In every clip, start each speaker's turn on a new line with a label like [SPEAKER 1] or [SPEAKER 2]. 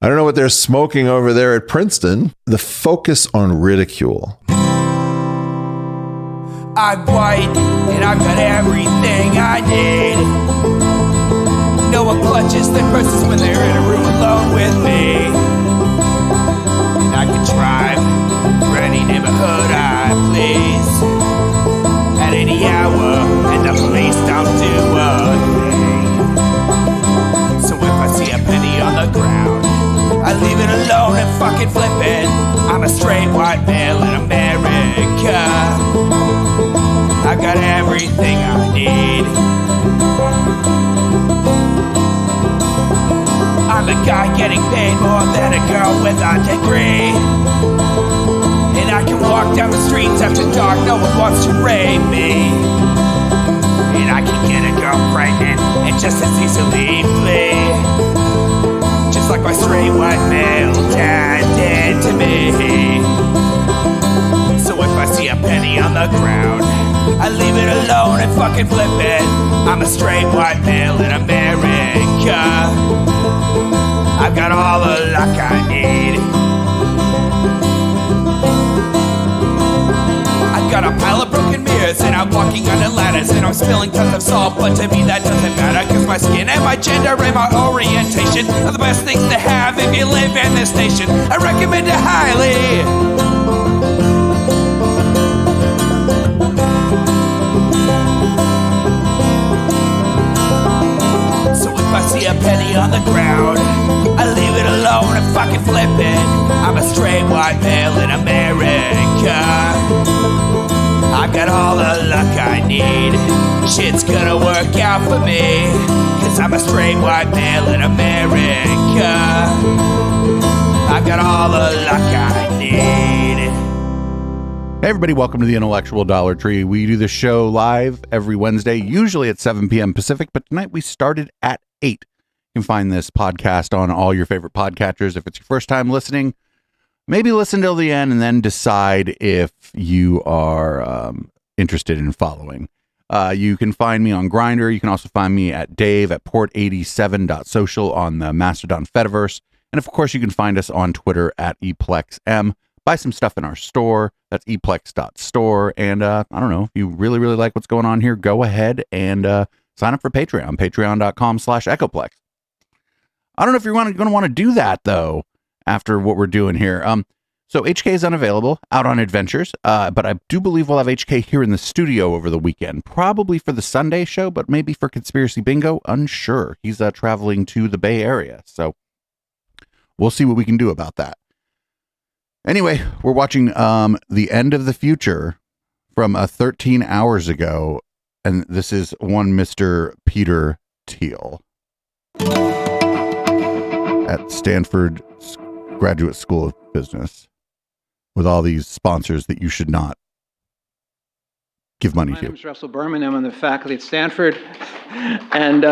[SPEAKER 1] I don't know what they're smoking over there at Princeton. The focus on ridicule.
[SPEAKER 2] I'm white, and I've got everything I need. No one clutches their purses when they're in a room alone with me. And I can drive for any neighborhood I please at any hour, and the police don't do a thing. So if I see a penny on the ground, I leave it alone and fucking flip it. I'm a straight white male in America. I've got everything I need. I'm a guy getting paid more than a girl with a degree. And I can walk down the streets after dark, no one wants to rape me. And I can get a girl pregnant and just as easily flee. Just like my straight white male dad did to me. So if I see a penny on the ground, I leave it alone and fucking flip it. I'm a straight white male in America. I've got all the luck I need. I've got a pile of broken mirrors and I'm walking under ladders and I'm spilling tons of salt, but to me that doesn't matter, cause my skin and my gender and my orientation are the best things to have if you live in this nation. I recommend it highly. If I see a penny on the ground, I leave it alone and fucking flip it. I'm a straight white male in America. I've got all the luck I need. Shit's gonna work out for me, cause I'm a straight white male in America. I've got all the luck I need.
[SPEAKER 3] Hey everybody, welcome to the Intellectual Dollar Tree. We do this show live every Wednesday, usually at 7 p.m. Pacific, but tonight we started at 8. You can find this podcast on all your favorite podcatchers. If it's your first time listening, maybe listen till the end and then decide if you are interested in following. You can find me on Grindr. You can also find me at dave@port87.social on the Mastodon Fediverse. And of course, you can find us on Twitter at eplexm. Buy some stuff in our store. That's eplex.store. And I don't know, if you really, really like what's going on here, go ahead and sign up for Patreon, patreon.com/echoplex. I don't know if you're going to want to do that, though, after what we're doing here. So HK is unavailable, out on adventures, but I do believe we'll have HK here in the studio over the weekend, probably for the Sunday show, but maybe for Conspiracy Bingo, unsure. He's traveling to the Bay Area, so we'll see what we can do about that. Anyway, we're watching The End of the Future from 13 hours ago, and this is one Mr. Peter Thiel at Stanford Graduate School of Business, with all these sponsors that you should not give money to.
[SPEAKER 4] My name is Russell Berman. I'm on the faculty at Stanford, and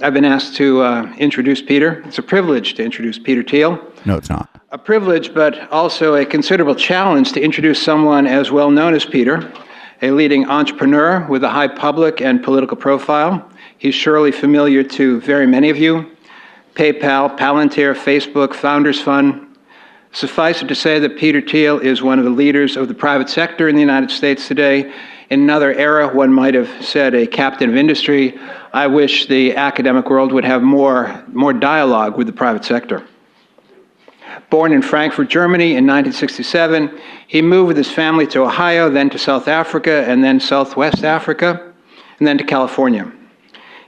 [SPEAKER 4] I've been asked to introduce Peter. It's a privilege to introduce Peter Thiel.
[SPEAKER 3] No, it's not.
[SPEAKER 4] A privilege, but also a considerable challenge to introduce someone as well known as Peter, a leading entrepreneur with a high public and political profile. He's surely familiar to very many of you. PayPal, Palantir, Facebook, Founders Fund. Suffice it to say that Peter Thiel is one of the leaders of the private sector in the United States today. In another era, one might have said a captain of industry. I wish the academic world would have more dialogue with the private sector. Born in Frankfurt, Germany in 1967, he moved with his family to Ohio, then to South Africa, and then Southwest Africa, and then to California.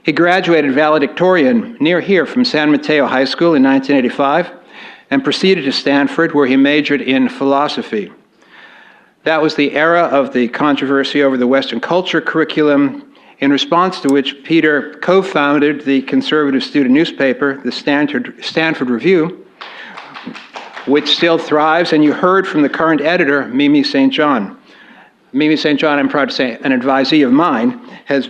[SPEAKER 4] He graduated valedictorian near here from San Mateo High School in 1985 and proceeded to Stanford, where he majored in philosophy. That was the era of the controversy over the Western culture curriculum, in response to which Peter co-founded the conservative student newspaper, the Stanford Review, which still thrives, and you heard from the current editor, Mimi St. John. Mimi St. John, I'm proud to say, an advisee of mine, has...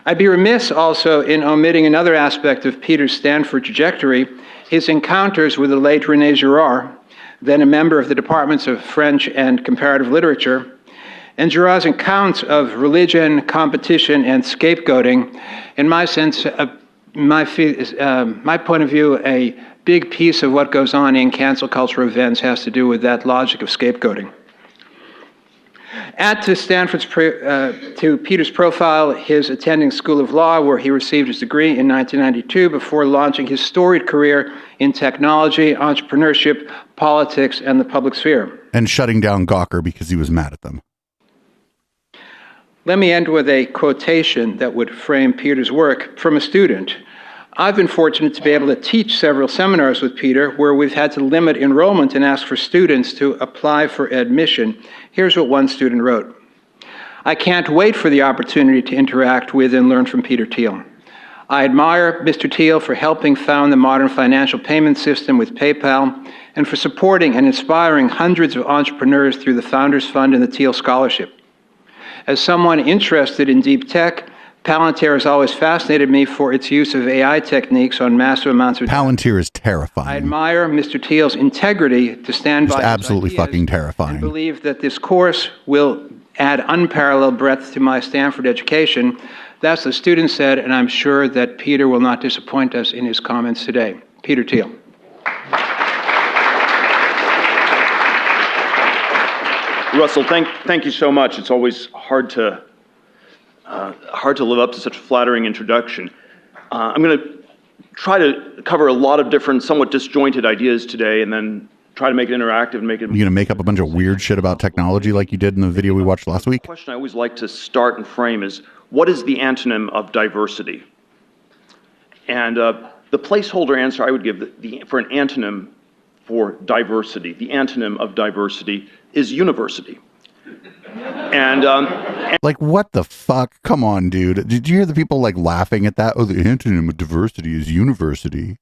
[SPEAKER 4] I'd be remiss also in omitting another aspect of Peter's Stanford trajectory, his encounters with the late René Girard, then a member of the departments of French and Comparative Literature, and draws accounts of religion, competition, and scapegoating. In my sense, my point of view, a big piece of what goes on in cancel culture events has to do with that logic of scapegoating. Add to Peter's profile his attending School of Law, where he received his degree in 1992 before launching his storied career in technology, entrepreneurship, politics, and the public sphere.
[SPEAKER 3] And shutting down Gawker because he was mad at them.
[SPEAKER 4] Let me end with a quotation that would frame Peter's work from a student. I've been fortunate to be able to teach several seminars with Peter where we've had to limit enrollment and ask for students to apply for admission. Here's what one student wrote. I can't wait for the opportunity to interact with and learn from Peter Thiel. I admire Mr. Thiel for helping found the modern financial payment system with PayPal and for supporting and inspiring hundreds of entrepreneurs through the Founders Fund and the Thiel Scholarship. As someone interested in deep tech, Palantir has always fascinated me for its use of AI techniques on massive amounts of data.
[SPEAKER 3] Palantir is terrifying.
[SPEAKER 4] I admire Mr. Thiel's integrity to stand by his
[SPEAKER 3] absolutely
[SPEAKER 4] ideas
[SPEAKER 3] fucking terrifying.
[SPEAKER 4] and believe that this course will add unparalleled breadth to my Stanford education. That's the student said, and I'm sure that Peter will not disappoint us in his comments today. Peter Thiel.
[SPEAKER 5] Russell, thank you so much. It's always hard to live up to such a flattering introduction. I'm going to try to cover a lot of different, somewhat disjointed ideas today, and then try to make it interactive and make it.
[SPEAKER 3] You're going to make up a bunch of weird shit about technology like you did in the video we watched last week?
[SPEAKER 5] The question I always like to start and frame is, what is the antonym of diversity? And the placeholder answer I would give for an antonym for diversity, the antonym of diversity is university. And
[SPEAKER 3] like, what the fuck? Come on, dude. Did you hear the people like laughing at that? Oh, the antonym of diversity is university.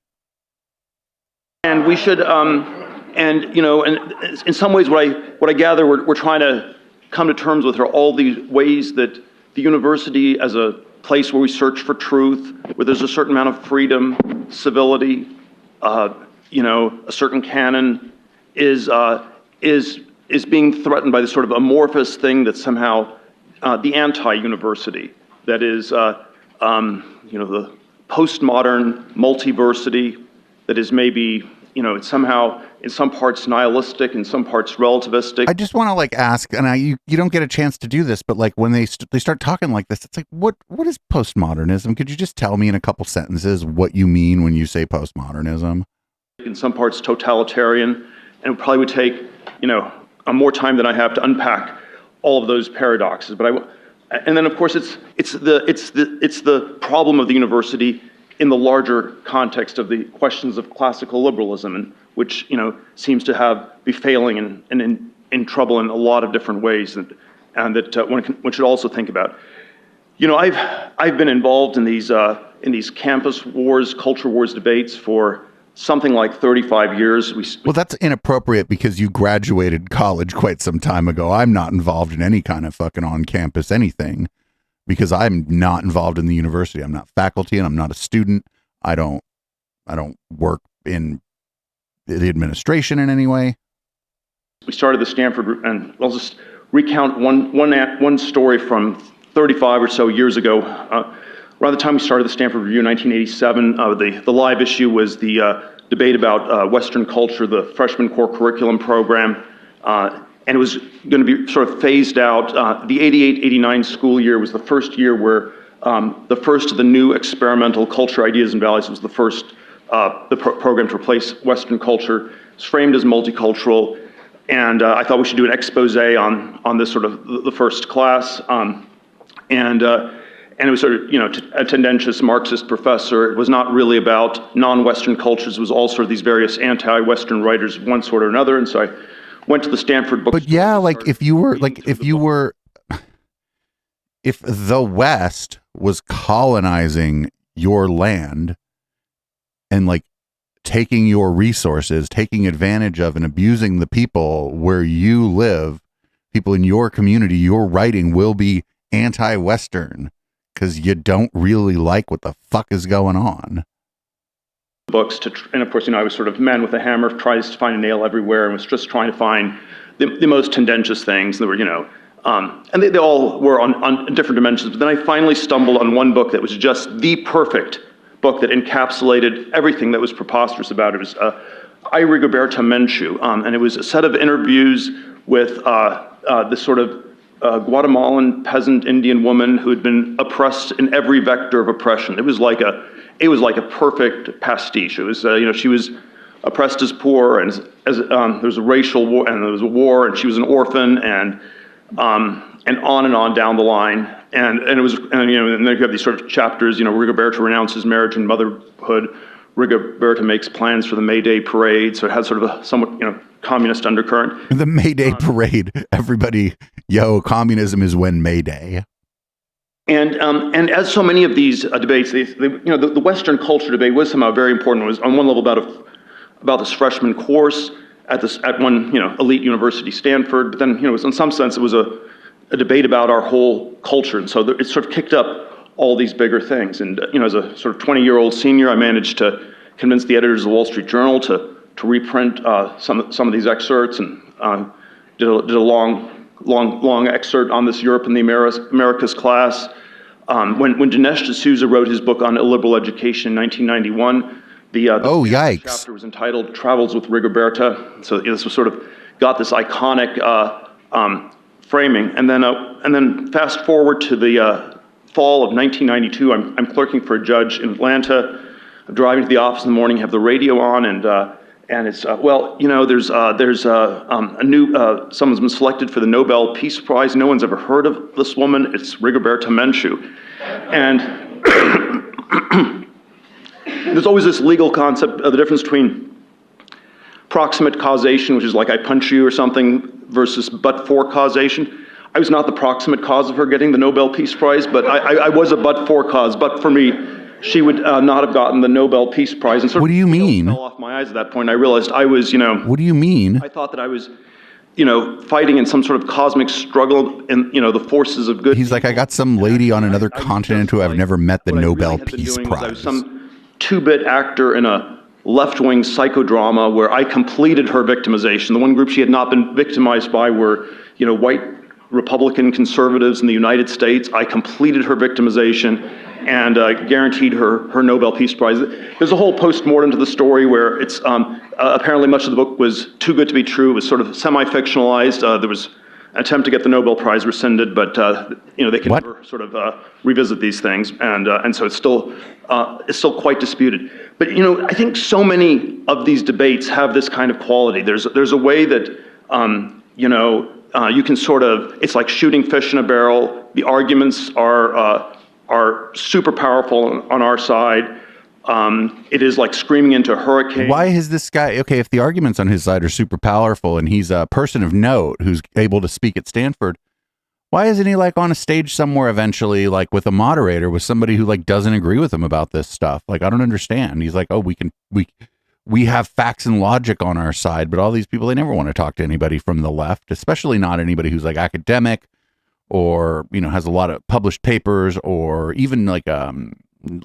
[SPEAKER 5] And we should, and you know, and in some ways, what I gather we're trying to come to terms with are all these ways that the university, as a place where we search for truth, where there's a certain amount of freedom, civility, you know, a certain canon, is being threatened by this sort of amorphous thing that's somehow the anti-university. That is, you know, the postmodern multiversity that is maybe, you know, it's somehow in some parts nihilistic, in some parts relativistic.
[SPEAKER 3] I just want to like ask, and you don't get a chance to do this, but like when they start talking like this, it's like, what is postmodernism? Could you just tell me in a couple sentences what you mean when you say postmodernism?
[SPEAKER 5] In some parts totalitarian, and it probably would take, you know, more time than I have to unpack all of those paradoxes. But and then of course it's the problem of the university in the larger context of the questions of classical liberalism, and which, you know, seems to be failing and in trouble in a lot of different ways, and that one should also think about. You know, I've been involved in these campus wars, culture wars debates for something like 35 years.
[SPEAKER 3] Well, that's inappropriate because you graduated college quite some time ago. I'm not involved in any kind of fucking on-campus anything because I'm not involved in the university. I'm not faculty and I'm not a student. I don't work in the administration in any way.
[SPEAKER 5] We started the Stanford, and I'll just recount one story from 35 or so years ago. Around the time we started the Stanford Review in 1987, the live issue was the debate about Western culture, the freshman core curriculum program, and it was going to be sort of phased out. The 88-89 school year was the first year where the first of the new experimental culture ideas and values was the first program to replace Western culture. It's framed as multicultural, and I thought we should do an expose on this sort of the first class. And it was sort of, you know, a tendentious Marxist professor. It was not really about non-Western cultures. It was all sort of these various anti-Western writers of one sort or another. And so I went to the Stanford bookstore.
[SPEAKER 3] But yeah, like if the West was colonizing your land and like taking your resources, taking advantage of and abusing the people where you live, people in your community, your writing will be anti-Western. Because you don't really like what the fuck is going on.
[SPEAKER 5] Books and of course, you know, I was sort of man with a hammer, tries to find a nail everywhere, and was just trying to find the most tendentious things. There were, you know, and they all were on different dimensions. But then I finally stumbled on one book that was just the perfect book that encapsulated everything that was preposterous about it. It was I, Rigoberta Menchú, and it was a set of interviews with this sort of Guatemalan peasant Indian woman who had been oppressed in every vector of oppression. It was like a perfect pastiche. It was she was oppressed as poor, and as there was a racial war, and there was a war, and she was an orphan, and on down the line, and it was, and then you have these sort of chapters. Rigoberta renounces marriage and motherhood. Rigoberta makes plans for the May Day parade, so it has sort of a somewhat communist undercurrent.
[SPEAKER 3] The May Day parade, everybody, communism is when May Day.
[SPEAKER 5] And as so many of these debates, the Western culture debate was somehow very important. It was on one level about this freshman course at one elite university, Stanford. But then in some sense it was a debate about our whole culture, and so it sort of kicked up all these bigger things. And as a sort of 20-year-old senior, I managed to convince the editors of the Wall Street Journal to reprint some of these excerpts, and did a long excerpt on this Europe and the Americas class. When Dinesh D'Souza wrote his book on illiberal education in 1991, the
[SPEAKER 3] yikes.
[SPEAKER 5] chapter was entitled "Travels with Rigoberta." So this was sort of got this iconic framing, and then fast forward to the fall of 1992. I'm clerking for a judge in Atlanta. I'm driving to the office in the morning, have the radio on, and it's there's a new someone's been selected for the Nobel Peace Prize. No one's ever heard of this woman. It's Rigoberta Menchú, and there's always this legal concept of the difference between proximate causation, which is like I punch you or something, versus but-for causation. I was not the proximate cause of her getting the Nobel Peace Prize, but I was a but-for cause. But for me, she would not have gotten the Nobel Peace Prize. And
[SPEAKER 3] what do you mean?
[SPEAKER 5] Fell off my eyes at that point. I realized I was,
[SPEAKER 3] What do you mean?
[SPEAKER 5] I thought that I was, fighting in some sort of cosmic struggle in, the forces of good.
[SPEAKER 3] He's like, I got some lady on another continent who I've never met the Nobel Peace Prize.
[SPEAKER 5] I was some two-bit actor in a left-wing psychodrama where I completed her victimization. The one group she had not been victimized by were, white Republican conservatives in the United States. I completed her victimization and guaranteed her Nobel Peace Prize. There's a whole post-mortem to the story where it's apparently much of the book was too good to be true. It was sort of semi-fictionalized. There was an attempt to get the Nobel Prize rescinded, but they can never sort of revisit these things, and so it's still quite disputed. But I think so many of these debates have this kind of quality. There's a way that you can sort of, it's like shooting fish in a barrel. The arguments are super powerful on our side. It is like screaming into a hurricane.
[SPEAKER 3] Why is this guy, okay, if the arguments on his side are super powerful and he's a person of note who's able to speak at Stanford, why isn't he like on a stage somewhere eventually, like with a moderator, with somebody who like doesn't agree with him about this stuff? Like, I don't understand. He's like, oh, we have facts and logic on our side, but all these people, they never want to talk to anybody from the left, especially not anybody who's like academic or, has a lot of published papers, or even like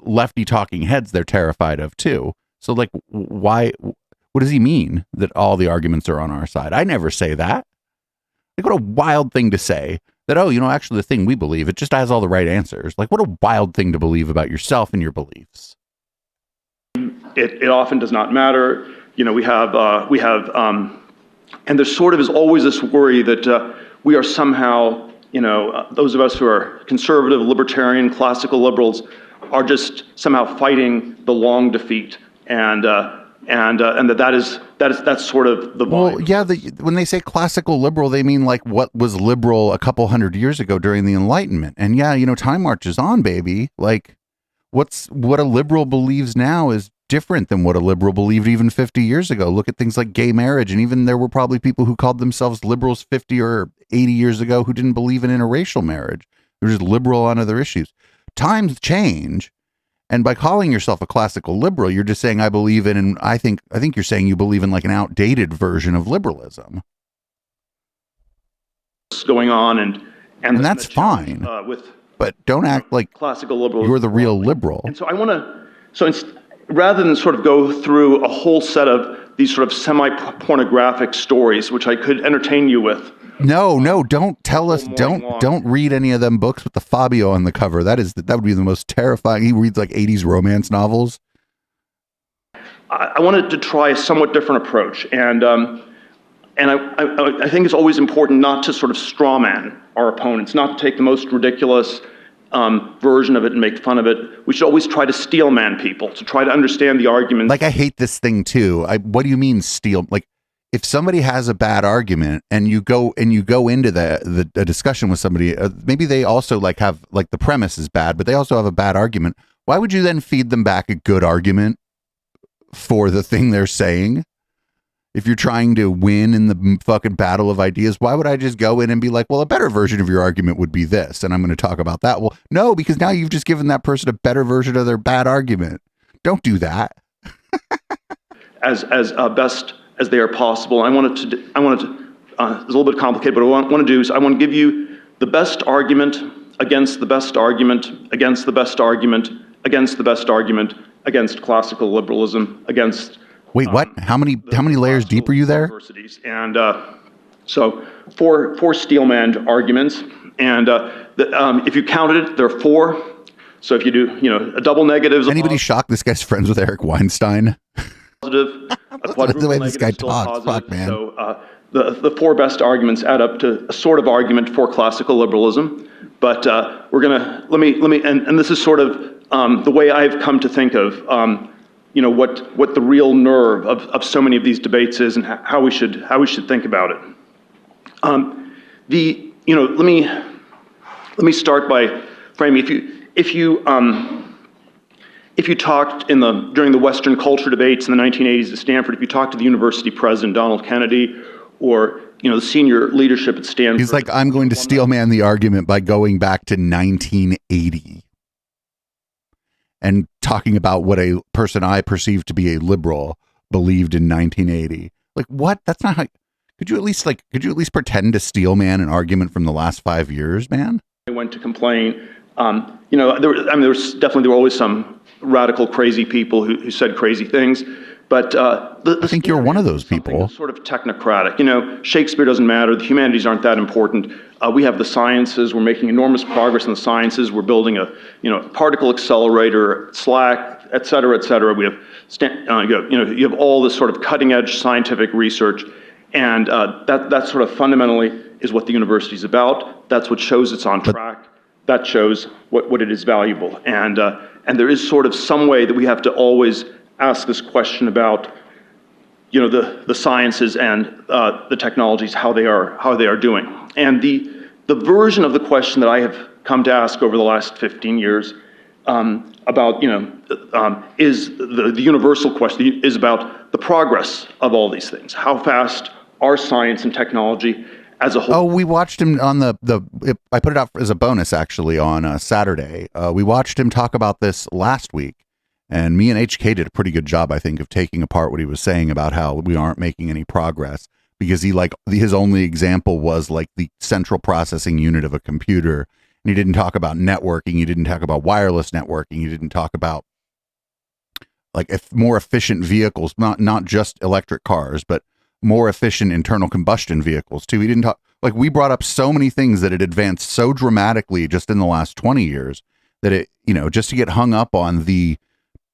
[SPEAKER 3] lefty talking heads they're terrified of too. So like, what does he mean that all the arguments are on our side? I never say that. Like, what a wild thing to say that, actually the thing we believe, it just has all the right answers. Like, what a wild thing to believe about yourself and your beliefs.
[SPEAKER 5] It often does not matter. We have, and there sort of is always this worry that we are somehow, those of us who are conservative, libertarian, classical liberals are just somehow fighting the long defeat, and that's sort of the vibe.
[SPEAKER 3] Well, yeah, when they say classical liberal, they mean like what was liberal a couple hundred years ago during the Enlightenment. And yeah, time marches on, baby. Like what a liberal believes now is different than what a liberal believed even 50 years ago. Look at things like gay marriage, and even there were probably people who called themselves liberals 50 or 80 years ago who didn't believe in interracial marriage. They're just liberal on other issues. Times change, and by calling yourself a classical liberal, you're just saying I believe in, and I think you're saying you believe in like an outdated version of liberalism.
[SPEAKER 5] What's going on, and
[SPEAKER 3] that's fine. But don't act like
[SPEAKER 5] classical liberals.
[SPEAKER 3] You're the real liberal.
[SPEAKER 5] And so I want to, rather than sort of go through a whole set of these sort of semi-pornographic stories, which I could entertain you with.
[SPEAKER 3] No, don't tell us.
[SPEAKER 5] Morning long.
[SPEAKER 3] Don't read any of them books with the Fabio on the cover. That would be the most terrifying. He reads like 80s romance novels.
[SPEAKER 5] I wanted to try a somewhat different approach, and I think it's always important not to sort of straw man our opponents, not to take the most ridiculous version of it and make fun of it. We should always try to steel man people, to try to understand the argument.
[SPEAKER 3] Like, I hate this thing too. What do you mean steel? Like, if somebody has a bad argument and you go into the discussion with somebody, maybe they also like have like the premise is bad, but they also have a bad argument. Why would you then feed them back a good argument for the thing they're saying? If you're trying to win in the fucking battle of ideas, why would I just go in and be like, well, a better version of your argument would be this, and I'm going to talk about that? Well, no, because now you've just given that person a better version of their bad argument. Don't do that.
[SPEAKER 5] as best as they are possible. I wanted to. It's a little bit complicated, but what I want to do is I want to give you the best argument against the best argument against the best argument against the best argument against classical liberalism against.
[SPEAKER 3] Wait, what? How many layers deep are you there?
[SPEAKER 5] Universities. And so four steel-manned arguments, and if you counted it, there are four. So if you do, a double negative.
[SPEAKER 3] Anybody shocked this guy's friends with Eric Weinstein?
[SPEAKER 5] Positive. A quadruple
[SPEAKER 3] the way this guy
[SPEAKER 5] negative, still
[SPEAKER 3] talks,
[SPEAKER 5] positive.
[SPEAKER 3] fuck, man.
[SPEAKER 5] So the four best arguments add up to a sort of argument for classical liberalism. But we're gonna let me and this is sort of the way I've come to think of. What the real nerve of so many of these debates is, and how we should think about it. Let me start by framing. If you talked during the Western culture debates in the 1980s at Stanford, if you talked to the university president Donald Kennedy, or the senior leadership at Stanford,
[SPEAKER 3] he's like, I'm going to steel man the argument by going back to 1980. And talking about what a person I perceive to be a liberal believed in 1980. Like, what? That's not how. Could you at least pretend to steel man an argument from the last 5 years, man?
[SPEAKER 5] I went to complain. There were always some radical, crazy people who said crazy things. But I
[SPEAKER 3] think you're one of those people.
[SPEAKER 5] Sort of technocratic. Shakespeare doesn't matter. The humanities aren't that important. We have the sciences. We're making enormous progress in the sciences. We're building a particle accelerator, SLAC, et cetera, et cetera. We have you have all this sort of cutting edge scientific research, and that sort of fundamentally is what the university is about. That's what shows it's on track. That shows what it is valuable, and there is sort of some way that we have to always ask this question about the sciences and the technologies, how they are doing. And the version of the question that I have come to ask over the last 15 years about is the universal question is about the progress of all these things. How fast are science and technology as a whole?
[SPEAKER 3] Oh, we watched him on I put it out as a bonus actually on Saturday. We watched him talk about this last week. And me and HK did a pretty good job, I think, of taking apart what he was saying about how we aren't making any progress, because his only example was like the central processing unit of a computer. And he didn't talk about networking. He didn't talk about wireless networking. He didn't talk about like more efficient vehicles, not just electric cars, but more efficient internal combustion vehicles too. He didn't talk, like, we brought up so many things that had advanced so dramatically just in the last 20 years that it, just to get hung up on the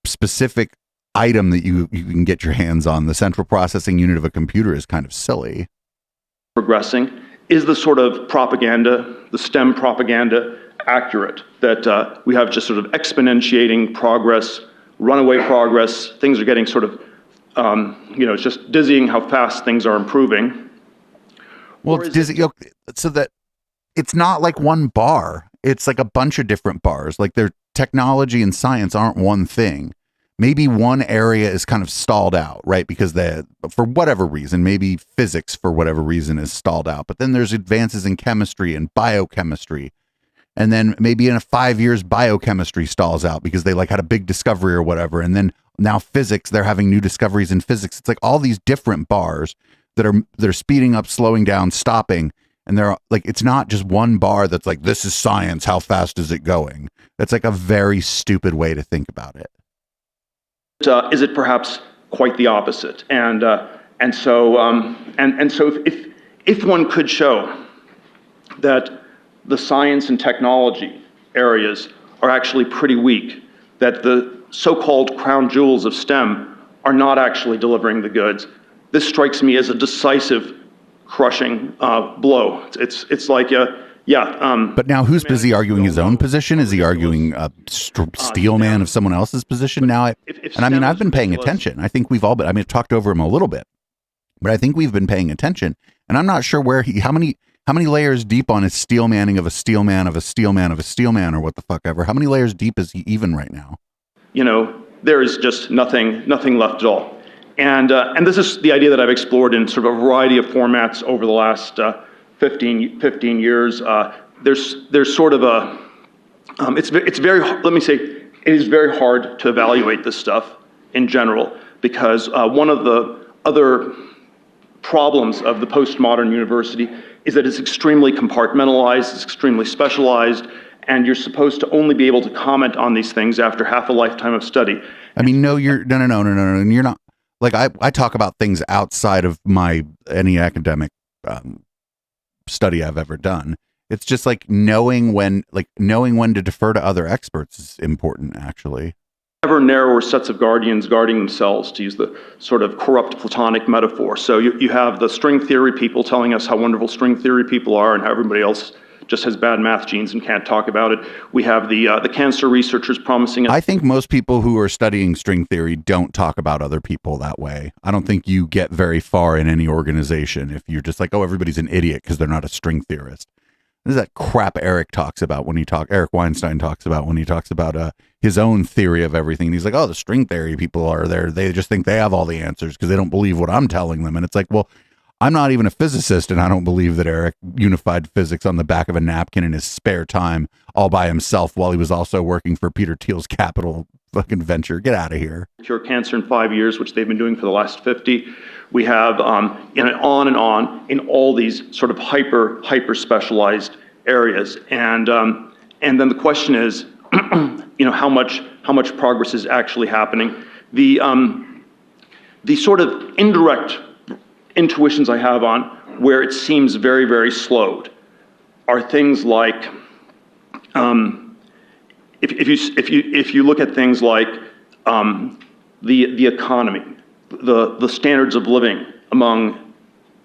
[SPEAKER 3] specific item that you can get your hands on, the central processing unit of a computer, is kind of silly.
[SPEAKER 5] Progressing. Is the sort of propaganda, the STEM propaganda, accurate? That we have just sort of exponentiating progress, runaway progress, things are getting sort of, it's just dizzying how fast things are improving.
[SPEAKER 3] Well, it's dizzy, so that it's not like one bar. It's like a bunch of different bars. Like, their technology and science aren't one thing. Maybe one area is kind of stalled out, right? Because for whatever reason, maybe physics for whatever reason is stalled out. But then there's advances in chemistry and biochemistry. And then maybe in 5 years, biochemistry stalls out because they had a big discovery or whatever. And then now physics, they're having new discoveries in physics. It's like all these different bars that are speeding up, slowing down, stopping. And they're like, it's not just one bar that's like, this is science, how fast is it going? That's like a very stupid way to think about it.
[SPEAKER 5] Is it perhaps quite the opposite. And so if one could show that the science and technology areas are actually pretty weak, that the so-called crown jewels of STEM are not actually delivering the goods, this strikes me as a decisive, crushing blow. It's like
[SPEAKER 3] But now who's busy arguing his own position? Is he arguing a steel man of someone else's position now? I've been paying attention. I think we've all been, I've talked over him a little bit, but I think we've been paying attention, and I'm not sure how many layers deep on his steel manning of a steel man of a steel man of a steel man, or what the fuck ever. How many layers deep is he even right now?
[SPEAKER 5] There is just nothing left at all. And this is the idea that I've explored in sort of a variety of formats over the last 15 years. There's sort of a, it's very, let me say, it is very hard to evaluate this stuff in general, because one of the other problems of the postmodern university is that it's extremely compartmentalized, it's extremely specialized, and you're supposed to only be able to comment on these things after half a lifetime of study.
[SPEAKER 3] No, you're not. Like I talk about things outside of any academic study I've ever done. It's just like knowing when to defer to other experts is important, actually.
[SPEAKER 5] Ever narrower sets of guardians guarding themselves, to use the sort of corrupt Platonic metaphor. So you have the string theory people telling us how wonderful string theory people are and how everybody else just has bad math genes and can't talk about it. We have the cancer researchers promising us.
[SPEAKER 3] I think most people who are studying string theory don't talk about other people that way. I don't think you get very far in any organization if you're just like, oh, everybody's an idiot because they're not a string theorist. This is that crap Eric Weinstein talks about when he talks about his own theory of everything. And he's like, oh, the string theory people are there. They just think they have all the answers because they don't believe what I'm telling them. And it's like, well, I'm not even a physicist, and I don't believe that Eric unified physics on the back of a napkin in his spare time all by himself while he was also working for Peter Thiel's capital fucking venture. Get out of here.
[SPEAKER 5] Cure cancer in 5 years, which they've been doing for the last 50. We have on and on in all these sort of hyper specialized areas. And then the question is, how much progress is actually happening? The sort of indirect intuitions I have on where it seems very, very slowed are things like, if you look at things like the economy, the standards of living among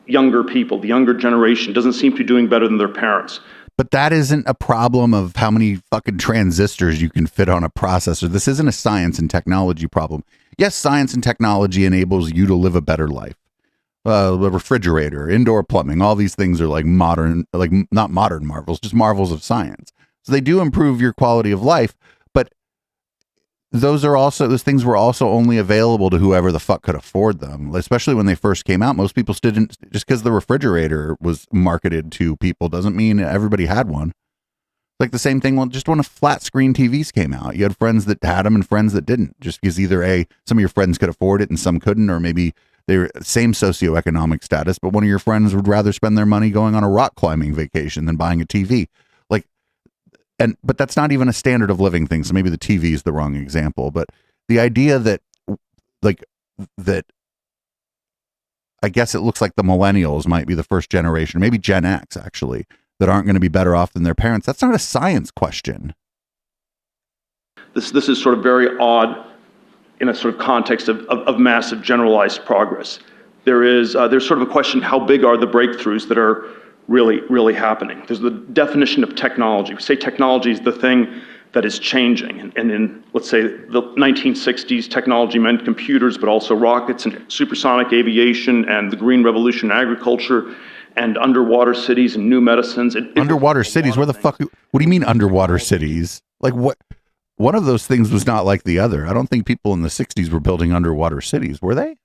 [SPEAKER 5] younger people, the younger generation doesn't seem to be doing better than their parents.
[SPEAKER 3] But that isn't a problem of how many fucking transistors you can fit on a processor. This isn't a science and technology problem. Yes, science and technology enables you to live a better life. A refrigerator, indoor plumbing, all these things are like modern, like not modern marvels, just marvels of science. So they do improve your quality of life, but those things were also only available to whoever the fuck could afford them. Especially when they first came out, most people didn't, just because the refrigerator was marketed to people doesn't mean everybody had one. Like the same thing, just when flat screen TVs came out, you had friends that had them and friends that didn't, just because either some of your friends could afford it and some couldn't, or maybe they're same socioeconomic status, but one of your friends would rather spend their money going on a rock climbing vacation than buying a TV. But that's not even a standard of living thing. So maybe the TV is the wrong example, but the idea that I guess it looks like the millennials might be the first generation, maybe Gen X actually, that aren't going to be better off than their parents. That's not a science question.
[SPEAKER 5] This is sort of very odd in a sort of context of massive generalized progress. There's sort of a question, how big are the breakthroughs that are really happening? There's the definition of technology. We say technology is the thing that is changing. And in, let's say, the 1960s, technology meant computers, but also rockets and supersonic aviation and the green revolution in agriculture and underwater cities and new medicines.
[SPEAKER 3] Underwater cities? Where the fuck? What do you mean underwater cities? Like what? One of those things was not like the other. I don't think people in the 60s were building underwater cities, were they?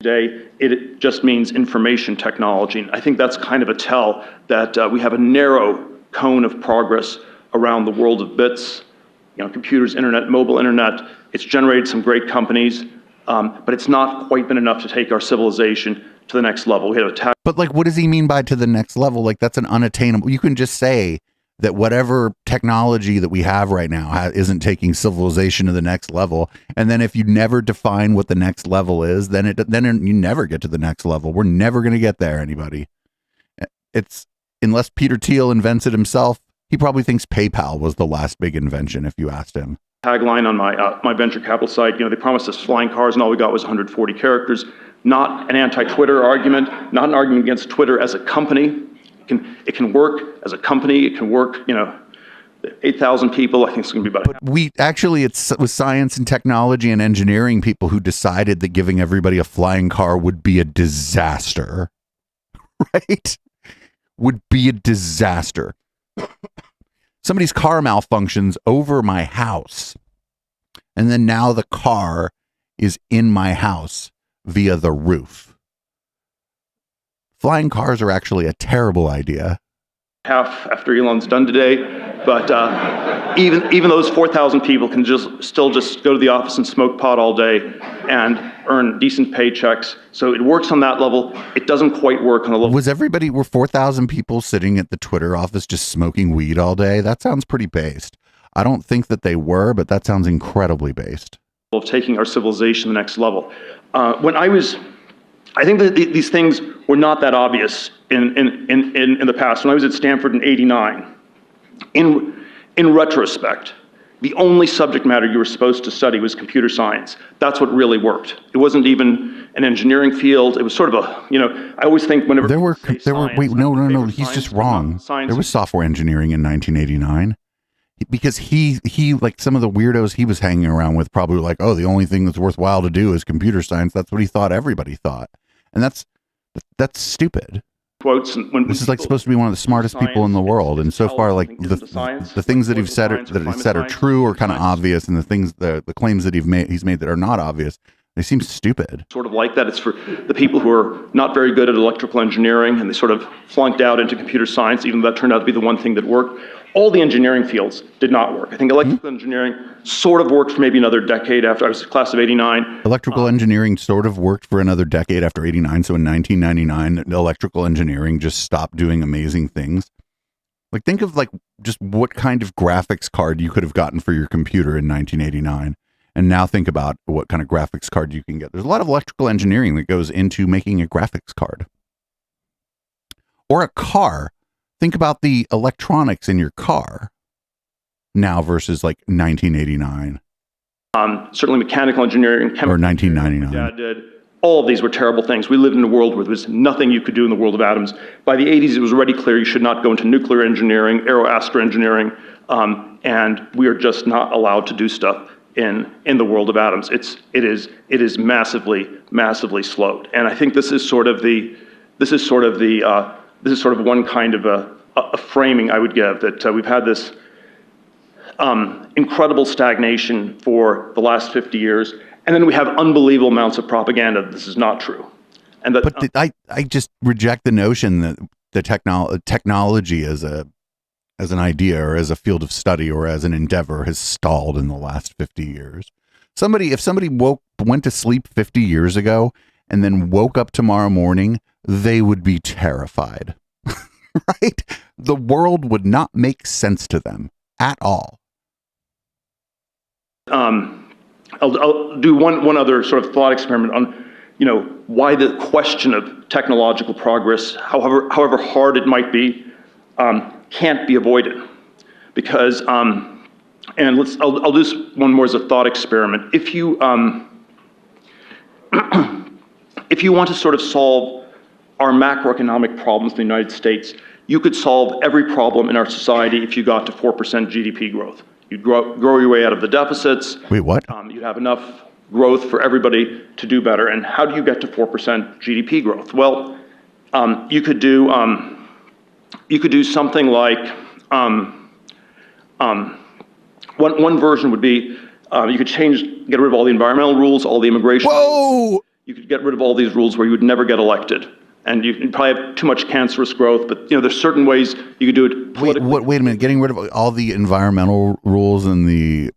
[SPEAKER 5] Today, it just means information technology. And I think that's kind of a tell that we have a narrow cone of progress around the world of bits, computers, internet, mobile internet. It's generated some great companies, but it's not quite been enough to take our civilization to the next level. We have
[SPEAKER 3] But what does he mean by to the next level? Like that's an unattainable, you can just say that whatever technology that we have right now isn't taking civilization to the next level. And then if you never define what the next level is, then you never get to the next level. We're never going to get there, anybody. It's unless Peter Thiel invents it himself. He probably thinks PayPal was the last big invention if you asked him.
[SPEAKER 5] Tagline on my venture capital site, they promised us flying cars and all we got was 140 characters. Not an anti-Twitter argument, not an argument against Twitter as a company. It can work as a company. It can work, 8,000 people. I think it's going to be about.
[SPEAKER 3] But it was science and technology and engineering people who decided that giving everybody a flying car would be a disaster, right? Would be a disaster. Somebody's car malfunctions over my house, and then now the car is in my house via the roof. Flying cars are actually a terrible idea.
[SPEAKER 5] Half after Elon's done today, but even those 4,000 people can still just go to the office and smoke pot all day and earn decent paychecks. So it works on that level. It doesn't quite work on a level.
[SPEAKER 3] Were 4,000 people sitting at the Twitter office just smoking weed all day? That sounds pretty based. I don't think that they were, but that sounds incredibly based.
[SPEAKER 5] Of taking our civilization to the next level. I think that these things were not that obvious in the past. When I was at Stanford in '89, in retrospect, the only subject matter you were supposed to study was computer science. That's what really worked. It wasn't even an engineering field. It was sort of I always think whenever
[SPEAKER 3] he's just wrong. There was software engineering in 1989. Because he like some of the weirdos he was hanging around with probably were like, oh, the only thing that's worthwhile to do is computer science. That's what he thought everybody thought. And that's stupid.
[SPEAKER 5] Quotes.
[SPEAKER 3] This is like supposed to be one of the smartest people in the world. And so far, like the things that he's said are true or kind of obvious. And the claims that he's made that are not obvious, they seem stupid.
[SPEAKER 5] Sort of like that. It's for the people who are not very good at electrical engineering and they sort of flunked out into computer science, even though that turned out to be the one thing that worked. All the engineering fields did not work. I think electrical engineering sort of worked for maybe another decade after I was class of '89.
[SPEAKER 3] Electrical engineering sort of worked for another decade after '89. So in 1999, electrical engineering just stopped doing amazing things. Like think of like just what kind of graphics card you could have gotten for your computer in 1989. And now think about what kind of graphics card you can get. There's a lot of electrical engineering that goes into making a graphics card. Or a car. Think about the electronics in your car now versus like 1989.
[SPEAKER 5] Certainly mechanical engineering, chemical
[SPEAKER 3] or 1999.
[SPEAKER 5] Dad did. All of these were terrible things. We lived in a world where there was nothing you could do in the world of atoms. By the 80s, it was already clear you should not go into nuclear engineering, aeroastroengineering, and we are just not allowed to do stuff in the world of atoms. It is massively slowed. And I think this is sort of one kind of a framing I would give, that we've had this incredible stagnation for the last 50 years, and then we have unbelievable amounts of propaganda that this is not true. And that,
[SPEAKER 3] but I just reject the notion that the technology as an idea or as a field of study or as an endeavor has stalled in the last 50 years. If somebody went to sleep 50 years ago and then woke up tomorrow morning, they would be terrified, right? The world would not make sense to them at all.
[SPEAKER 5] I'll do one other sort of thought experiment on, why the question of technological progress, however hard it might be, can't be avoided. Because, and I'll do this one more as a thought experiment. If you want to sort of solve our macroeconomic problems in the United States, you could solve every problem in our society if you got to 4% GDP growth. You'd grow your way out of the deficits.
[SPEAKER 3] Wait, what?
[SPEAKER 5] You'd have enough growth for everybody to do better. And how do you get to 4% GDP growth? Well, you could do something like one version would be you could get rid of all the environmental rules, all the immigration.
[SPEAKER 3] Whoa!
[SPEAKER 5] You could get rid of all these rules where you would never get elected. And you probably have too much cancerous growth, but there's certain ways you could do it politically.
[SPEAKER 3] Wait a minute, getting rid of all the environmental rules and the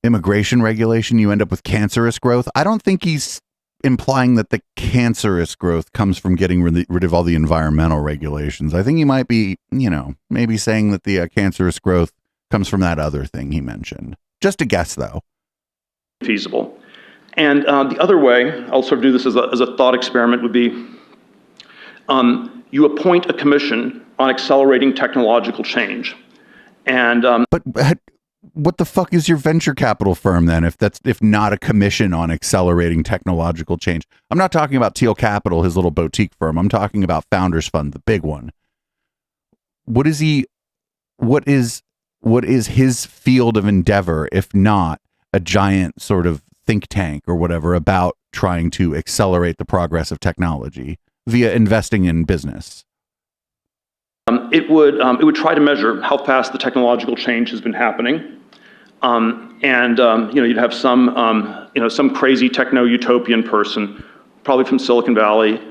[SPEAKER 3] immigration regulation, you end up with cancerous growth. I don't think he's implying that the cancerous growth comes from getting rid of all the environmental regulations. I think he might be, maybe saying that the cancerous growth comes from that other thing he mentioned. Just a guess, though.
[SPEAKER 5] Feasible. And the other way, I'll sort of do this as a thought experiment, would be you appoint a commission on accelerating technological change. And
[SPEAKER 3] but what the fuck is your venture capital firm then, if not a commission on accelerating technological change? I'm not talking about Thiel Capital, his little boutique firm. I'm talking about Founders Fund, the big one. What is his field of endeavor, if not a giant sort of think tank or whatever about trying to accelerate the progress of technology via investing in business?
[SPEAKER 5] It would try to measure how fast the technological change has been happening. You'd have some crazy techno-utopian person, probably from Silicon Valley.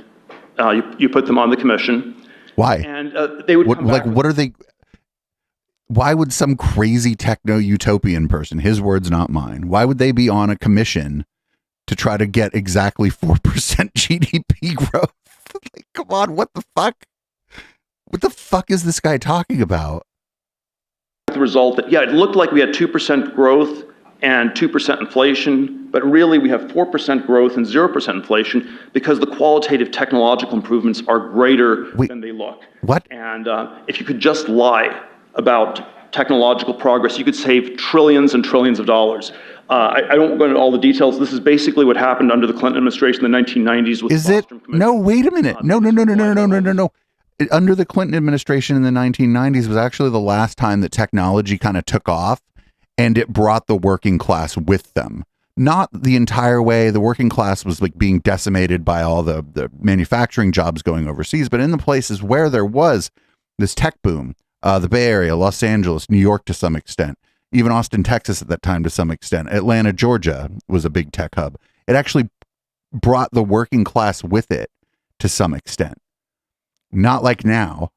[SPEAKER 5] You put them on the commission.
[SPEAKER 3] Why?
[SPEAKER 5] And they would come back
[SPEAKER 3] what are they? Why would some crazy techno-utopian person, his words, not mine, why would they be on a commission to try to get exactly 4% GDP growth? Like, come on, what the fuck? What the fuck is this guy talking about?
[SPEAKER 5] the result that, it looked like we had 2% growth and 2% inflation, but really we have 4% growth and 0% inflation because the qualitative technological improvements are greater than they look.
[SPEAKER 3] What?
[SPEAKER 5] And if you could just lie about technological progress, you could save trillions and trillions of dollars. I don't go into all the details. This is basically what happened under the Clinton administration in the 1990s with the Bostrom Commission.
[SPEAKER 3] No, wait a minute. No. Under the Clinton administration in the 1990s was actually the last time that technology kind of took off, and it brought the working class with them. Not the entire way. The working class was like being decimated by all the manufacturing jobs going overseas, but in the places where there was this tech boom, the Bay Area, Los Angeles, New York to some extent, even Austin, Texas at that time to some extent, Atlanta, Georgia was a big tech hub. It actually brought the working class with it to some extent. Not like now.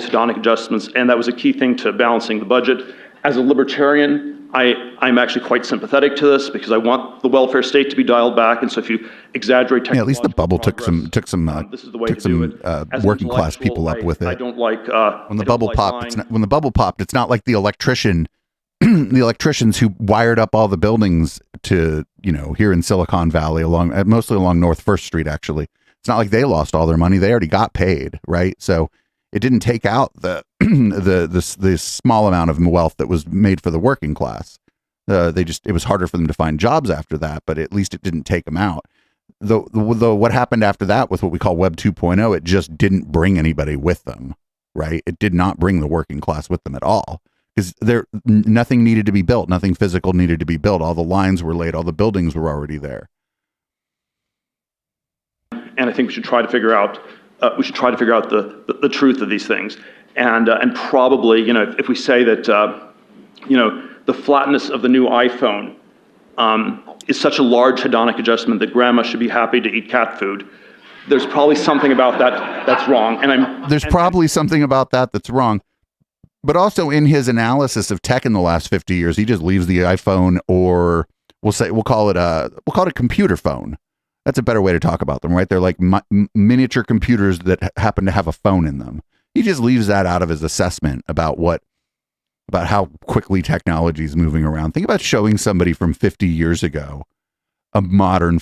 [SPEAKER 5] Hedonic adjustments, and that was a key thing to balancing the budget. As a libertarian, I'm actually quite sympathetic to this because I want the welfare state to be dialed back. And so if you exaggerate technological
[SPEAKER 3] at least the bubble took some working class people up with it.
[SPEAKER 5] I don't like
[SPEAKER 3] when the bubble popped. When the bubble popped, it's not like the electricians who wired up all the buildings to here in Silicon Valley mostly along North First Street. Actually, it's not like they lost all their money; they already got paid, right? So it didn't take out the the small amount of wealth that was made for the working class. It was harder for them to find jobs after that, but at least it didn't take them out. What happened after that with what we call Web 2.0, it just didn't bring anybody with them, right? It did not bring the working class with them at all because nothing needed to be built, nothing physical needed to be built. All the lines were laid, all the buildings were already there.
[SPEAKER 5] And I think we should try to figure out the truth of these things, and probably if we say that the flatness of the new iPhone is such a large hedonic adjustment that grandma should be happy to eat cat food, there's probably something about that that's wrong. Probably something about that that's wrong. But also in his analysis of tech in the last 50 years, he just leaves the iPhone, or we'll call it a computer phone. That's a better way to talk about them, right? They're like miniature computers that happen to have a phone in them. He just leaves that out of his assessment about how quickly technology is moving around. Think about showing somebody from 50 years ago a modern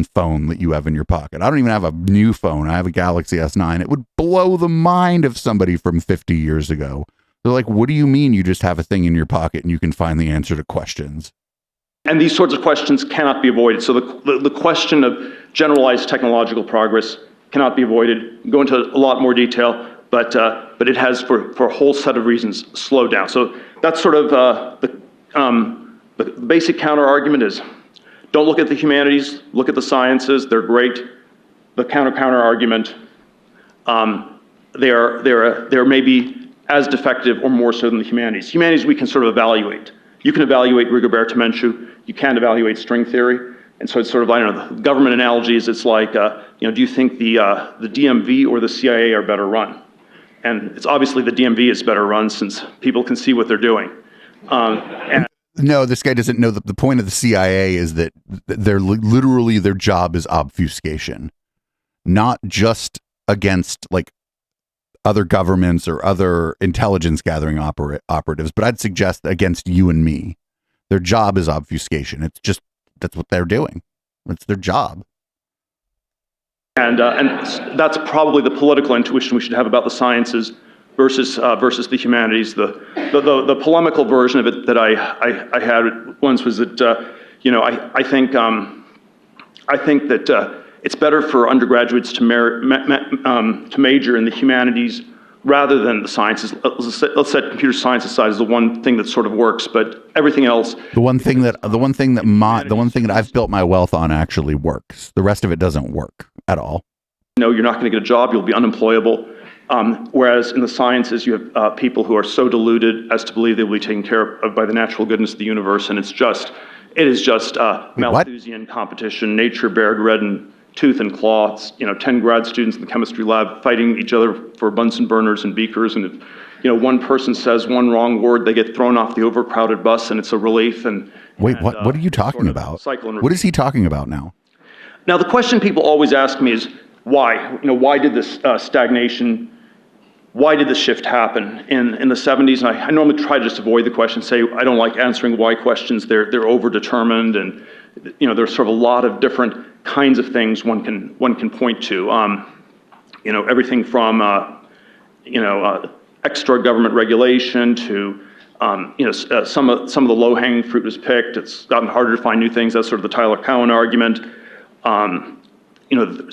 [SPEAKER 5] phone that you have in your pocket. I don't even have a new phone. I have a Galaxy S9. It would blow the mind of somebody from 50 years ago. They're like, what do you mean you just have a thing in your pocket and you can find the answer to questions? And these sorts of questions cannot be avoided. So the question of generalized technological progress cannot be avoided. Go into a lot more detail, but it has, for a whole set of reasons, slowed down. So that's sort of the basic counter argument is, don't look at the humanities, look at the sciences. They're great. The counter argument, they're maybe as defective or more so than the humanities. Humanities we can sort of evaluate. You can evaluate Rigobert Temenchu. You can't evaluate string theory. And so it's sort of, I don't know, the government analogies, it's like, do you think the DMV or the CIA are better run? And it's obviously the DMV is better run since people can see what they're doing.
[SPEAKER 3] No, this guy doesn't know that the point of the CIA is that they're literally their job is obfuscation, not just against like other governments or other intelligence gathering operatives, but I'd suggest against you and me. Their job is obfuscation. It's just, that's what they're doing. It's their job.
[SPEAKER 5] And that's probably the political intuition we should have about the sciences versus the humanities. The polemical version of it that I had once was that I think that it's better for undergraduates to major in the humanities rather than the sciences. Let's set computer science aside as the one thing that sort of works, but everything else.
[SPEAKER 3] The one thing that I've built my wealth on actually works. The rest of it doesn't work at all.
[SPEAKER 5] No, you're not going to get a job. You'll be unemployable. Whereas in the sciences, you have people who are so deluded as to believe they will be taken care of by the natural goodness of the universe, and it is just Malthusian competition. Nature bared red in tooth and claw. 10 grad students in the chemistry lab fighting each other for Bunsen burners and beakers, and if one person says one wrong word, they get thrown off the overcrowded bus, and it's a relief.
[SPEAKER 3] What are you talking about? What is he talking about now?
[SPEAKER 5] Now, the question people always ask me is why? Why did this stagnation? Why did this shift happen in the 70s? And I normally try to just avoid the question, say I don't like answering why questions. They're overdetermined, and there's sort of a lot of different kinds of things one can point to. Everything from extra government regulation to some of the low-hanging fruit was picked. It's gotten harder to find new things. That's sort of the Tyler Cowen argument.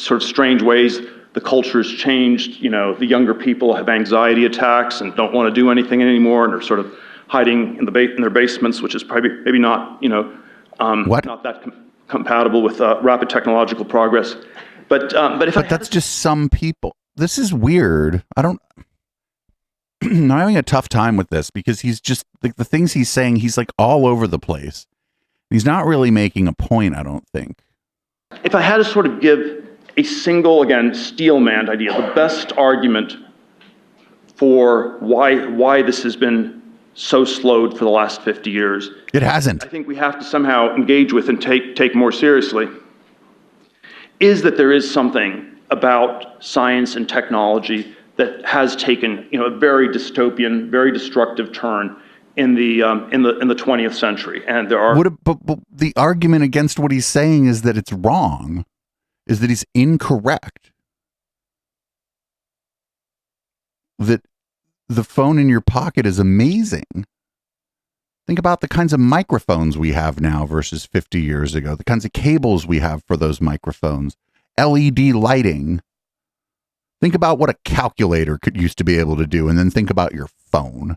[SPEAKER 5] Sort of strange ways the culture's changed. The younger people have anxiety attacks and don't want to do anything anymore, and are sort of hiding in their basements, which is maybe not not that compatible with rapid technological progress. But
[SPEAKER 3] that's just some people. This is weird. I'm having a tough time with this because he's just the things he's saying. He's like all over the place. He's not really making a point, I don't think.
[SPEAKER 5] If I had to sort of give a single, again, steel-manned idea, the best argument for why this has been so slowed for the last 50 years.
[SPEAKER 3] It hasn't.
[SPEAKER 5] I think we have to somehow engage with and take more seriously, is that there is something about science and technology that has taken a very dystopian, very destructive turn in the 20th century, and there are.
[SPEAKER 3] But the argument against what he's saying is that it's wrong, is that he's incorrect. That the phone in your pocket is amazing. Think about the kinds of microphones we have now versus 50 years ago, the kinds of cables we have for those microphones, LED lighting. Think about what a calculator used to be able to do, and then think about your phone.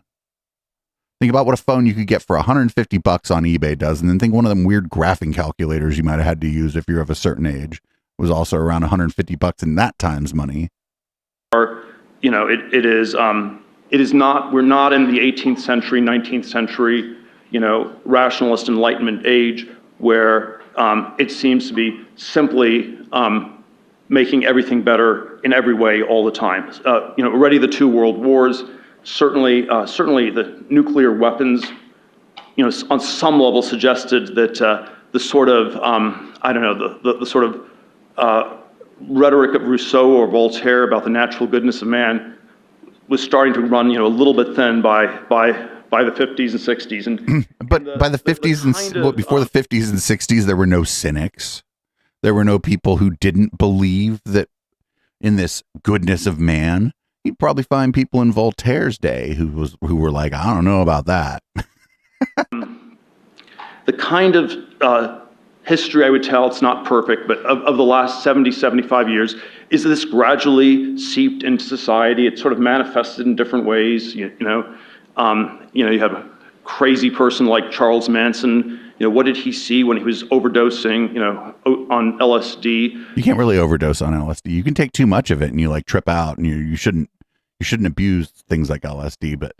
[SPEAKER 3] Think about what a phone you could get for $150 on eBay does, and then think one of them weird graphing calculators you might have had to use if you're of a certain age was also around $150 in that time's money.
[SPEAKER 5] It is not. We're not in the 18th century, 19th century, rationalist Enlightenment age where it seems to be simply making everything better in every way all the time. Already the two world wars. Certainly the nuclear weapons, on some level suggested that the sort of, the sort of rhetoric of Rousseau or Voltaire about the natural goodness of man was starting to run, a little bit thin by the 50s and 60s. And
[SPEAKER 3] but by the 50s before the 50s and 60s, there were no cynics. There were no people who didn't believe that in this goodness of man. You'd probably find people in Voltaire's day who were like, I don't know about that.
[SPEAKER 5] The kind of history I would tell, it's not perfect, but of the last 70, 75 years, is this gradually seeped into society. It's sort of manifested in different ways. You have a crazy person like Charles Manson. What did he see when he was overdosing, on LSD?
[SPEAKER 3] You can't really overdose on LSD. You can take too much of it and you trip out, and you shouldn't abuse things like LSD. But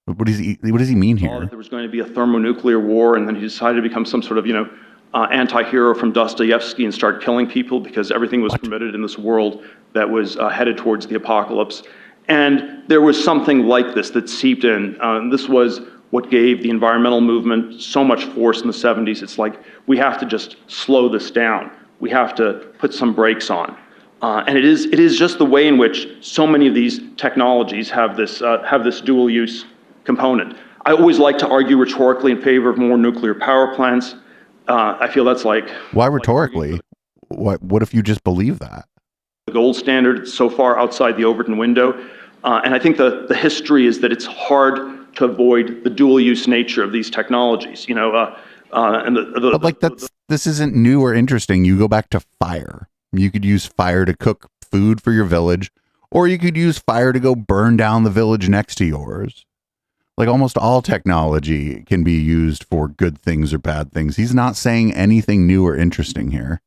[SPEAKER 3] what does he mean here?
[SPEAKER 5] There was going to be a thermonuclear war, and then he decided to become some sort of anti-hero from Dostoevsky and start killing people because everything was permitted in this world that was headed towards the apocalypse. And there was something like this that seeped in. This was what gave the environmental movement so much force in the 70s. It's like, we have to just slow this down. We have to put some brakes on. And it is just the way in which so many of these technologies have this dual use component. I always like to argue rhetorically in favor of more nuclear power plants. I feel that's like...
[SPEAKER 3] Why rhetorically? What if you just believe that?
[SPEAKER 5] The gold standard so far outside the Overton window. And I think the history is that it's hard to avoid the dual use nature of these technologies,
[SPEAKER 3] But this isn't new or interesting. You go back to fire. You could use fire to cook food for your village, or you could use fire to go burn down the village next to yours. Like, almost all technology can be used for good things or bad things. He's not saying anything new or interesting here.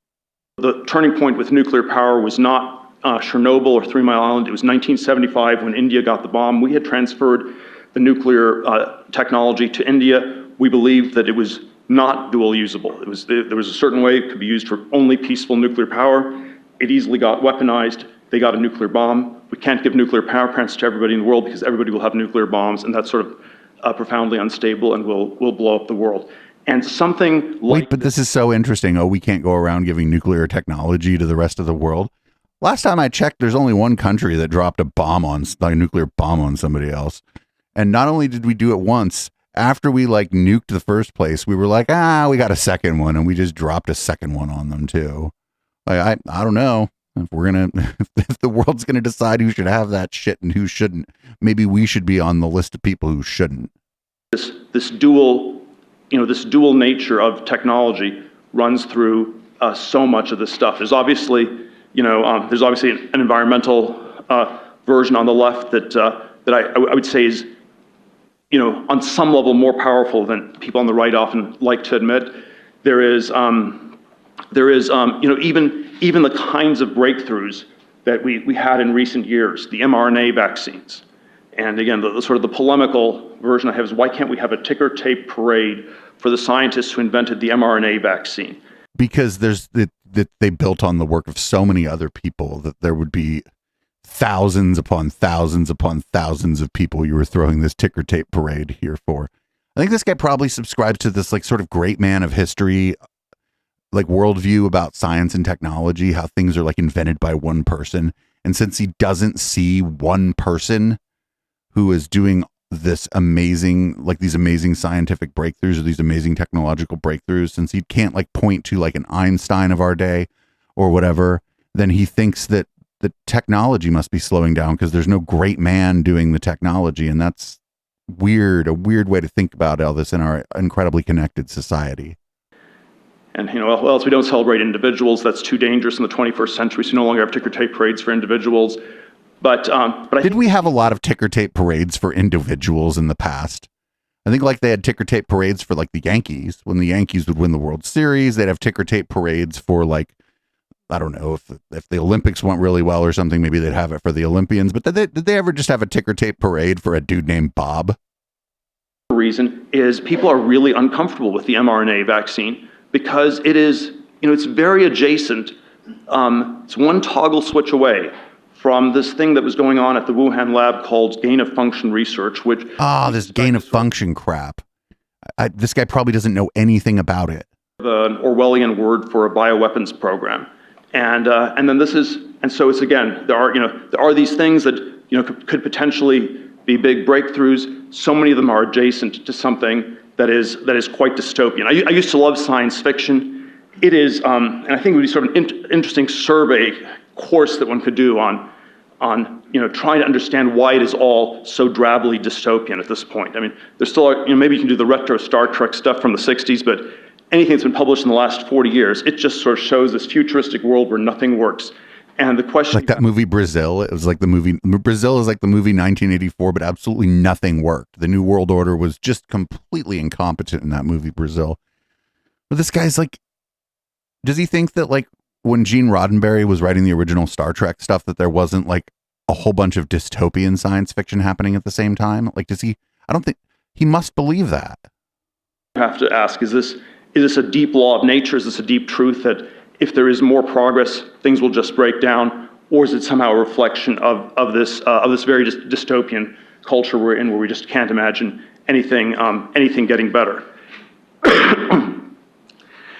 [SPEAKER 5] The turning point with nuclear power was not Chernobyl or 3 Mile Island. It was 1975 when India got the bomb. We had transferred the nuclear technology to India. We believed that it was not dual usable. There was a certain way it could be used for only peaceful nuclear power. It easily got weaponized. They got a nuclear bomb. We can't give nuclear power plants to everybody in the world because everybody will have nuclear bombs, and that's sort of profoundly unstable and will blow up the world. And something like...
[SPEAKER 3] Wait, but this is so interesting. Oh, we can't go around giving nuclear technology to the rest of the world. Last time I checked, there's only one country that dropped a nuclear bomb on somebody else. And not only did we do it once, after we nuked the first place, we were like, we got a second one, and we just dropped a second one on them too. I don't know if if the world's gonna decide who should have that shit and who shouldn't. Maybe we should be on the list of people who shouldn't.
[SPEAKER 5] This dual nature of technology runs through so much of this stuff. There's obviously an environmental version on the left that I would say is, on some level more powerful than people on the right often like to admit. There is even the kinds of breakthroughs that we had in recent years, the mRNA vaccines. And again, the sort of the polemical version I have is, why can't we have a ticker tape parade for the scientists who invented the mRNA vaccine?
[SPEAKER 3] Because that they built on the work of so many other people that there would be thousands upon thousands upon thousands of people you were throwing this ticker tape parade here for. I think this guy probably subscribes to this sort of great man of history, worldview about science and technology, how things are invented by one person. And since he doesn't see one person who is doing this amazing, these amazing scientific breakthroughs or these amazing technological breakthroughs, since he can't point to an Einstein of our day or whatever, then he thinks that the technology must be slowing down because there's no great man doing the technology. And that's weird, a weird way to think about all this in our incredibly connected society.
[SPEAKER 5] And, well, if we don't celebrate individuals, that's too dangerous in the 21st century, so we no longer have ticker tape parades for individuals. But did we have a lot of ticker tape parades for individuals in the past? I think they had ticker tape parades for the Yankees. When the Yankees would win the World Series, they'd have ticker tape parades for I don't know if the Olympics went really well or something, maybe they'd have it for the Olympians. But did they ever just have a ticker tape parade for a dude named Bob? The reason is people are really uncomfortable with the mRNA vaccine because it is, it's very adjacent. It's one toggle switch away from this thing that was going on at the Wuhan lab called gain-of-function research, which...
[SPEAKER 3] this gain-of-function crap. This guy probably doesn't know anything about it.
[SPEAKER 5] An Orwellian word for a bioweapons program. And then this is... And so it's, again, there are these things that, could potentially be big breakthroughs. So many of them are adjacent to something that is quite dystopian. I used to love science fiction. It is, and I think it would be sort of an interesting survey course that one could do on trying to understand why it is all so drably dystopian at this point. I mean, there's still, maybe you can do the retro Star Trek stuff from the 60s, but anything that's been published in the last 40 years, it just sort of shows this futuristic world where nothing works. And the question... that
[SPEAKER 3] movie Brazil, it was Brazil is the movie 1984, but absolutely nothing worked. The New World Order was just completely incompetent in that movie Brazil. But this guy's does he think that when Gene Roddenberry was writing the original Star Trek stuff, that there wasn't a whole bunch of dystopian science fiction happening at the same time? Does he? I don't think he must believe that.
[SPEAKER 5] You have to ask: Is this a deep law of nature? Is this a deep truth that if there is more progress, things will just break down, or is it somehow a reflection of this very dystopian culture we're in, where we just can't imagine anything getting better.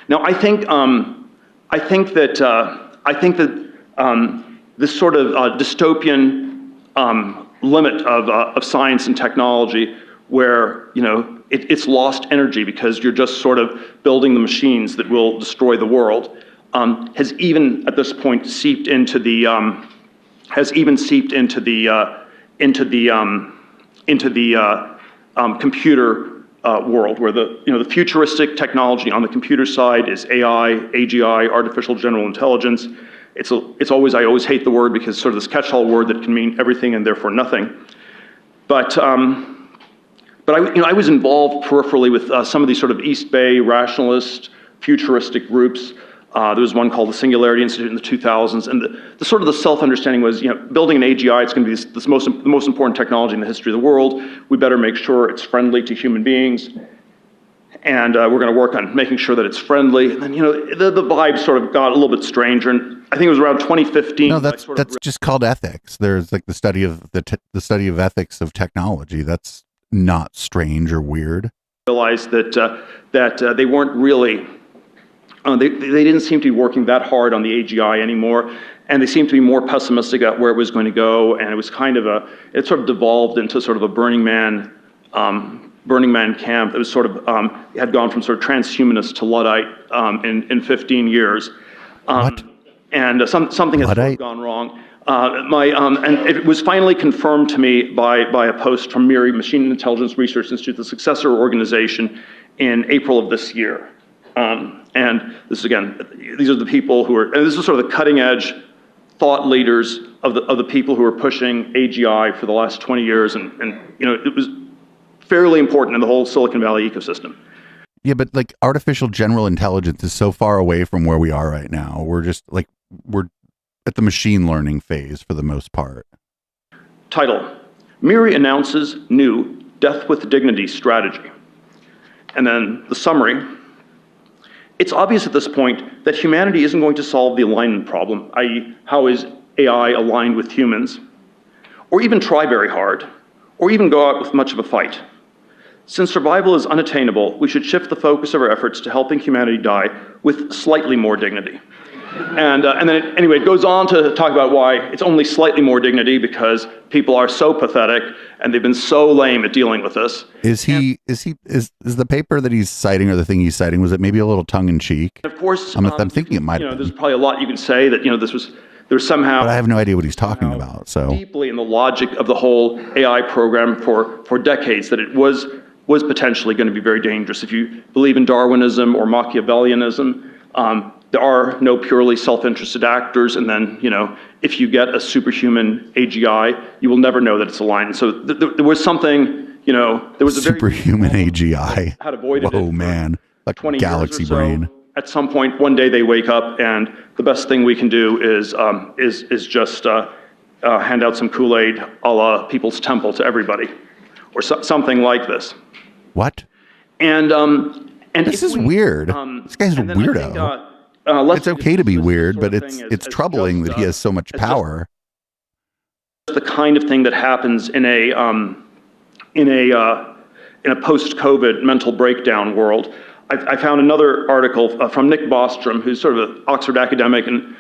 [SPEAKER 5] Now, I think that this sort of dystopian limit of science and technology, where it's lost energy because you're just sort of building the machines that will destroy the world, has even at this point seeped into the computer world, where the futuristic technology on the computer side is AI, AGI, artificial general intelligence. I always hate the word because it's sort of this catch-all word that can mean everything and therefore nothing. But I was involved peripherally with some of these sort of East Bay rationalist, futuristic groups. There was one called the Singularity Institute in the 2000s, and the sort of the self-understanding was, building an AGI, it's going to be the most important technology in the history of the world. We better make sure it's friendly to human beings, and we're going to work on making sure that it's friendly. And then, the vibe sort of got a little bit stranger, and I think it was around 2015.
[SPEAKER 3] No, that's just called ethics. There's like the study of the study of ethics of technology. That's not strange or weird.
[SPEAKER 5] Realized that they weren't really. They didn't seem to be working that hard on the AGI anymore, and they seemed to be more pessimistic about where it was going to go. And it was it sort of devolved into sort of a Burning Man camp. It was sort of it had gone from sort of transhumanist to Luddite in 15 years.
[SPEAKER 3] What?
[SPEAKER 5] And something has sort of gone wrong. And it was finally confirmed to me by a post from MIRI, Machine Intelligence Research Institute, the successor organization, in April of this year. And this again, these are the people who are, and this is sort of the cutting edge thought leaders of the people who are pushing AGI for the last 20 years, and it was fairly important in the whole Silicon Valley ecosystem.
[SPEAKER 3] Yeah, but like artificial general intelligence is so far away from where we are right now. We're at the machine learning phase for the most part.
[SPEAKER 5] Title: MIRI announces new Death with Dignity strategy. And then the summary: it's obvious at this point that humanity isn't going to solve the alignment problem, i.e., how is AI aligned with humans, or even try very hard, or even go out with much of a fight. Since survival is unattainable, we should shift the focus of our efforts to helping humanity die with slightly more dignity. And then it goes on to talk about why it's only slightly more dignity because people are so pathetic and they've been so lame at dealing with this.
[SPEAKER 3] Is the paper that he's citing, or the thing he's citing, was it maybe a little tongue in cheek?
[SPEAKER 5] Of course,
[SPEAKER 3] I'm thinking it might.
[SPEAKER 5] There's probably a lot you can say that there's somehow.
[SPEAKER 3] But I have no idea what he's talking about. So
[SPEAKER 5] deeply in the logic of the whole AI program for decades that it was potentially going to be very dangerous. If you believe in Darwinism or Machiavellianism, there are no purely self-interested actors, and then, if you get a superhuman AGI, you will never know that it's aligned. And so there was something, there was a
[SPEAKER 3] superhuman AGI.
[SPEAKER 5] Had avoided it.
[SPEAKER 3] Oh man, like 20 galaxy brain.
[SPEAKER 5] At some point, one day they wake up, and the best thing we can do is just hand out some Kool-Aid a la People's Temple to everybody, or something like this.
[SPEAKER 3] What?
[SPEAKER 5] And
[SPEAKER 3] this is weird. This guy's a weirdo. It's okay to be weird, but it's troubling that he has so much power.
[SPEAKER 5] The kind of thing that happens in a post-COVID mental breakdown world. I found another article from Nick Bostrom, who's sort of an Oxford academic, and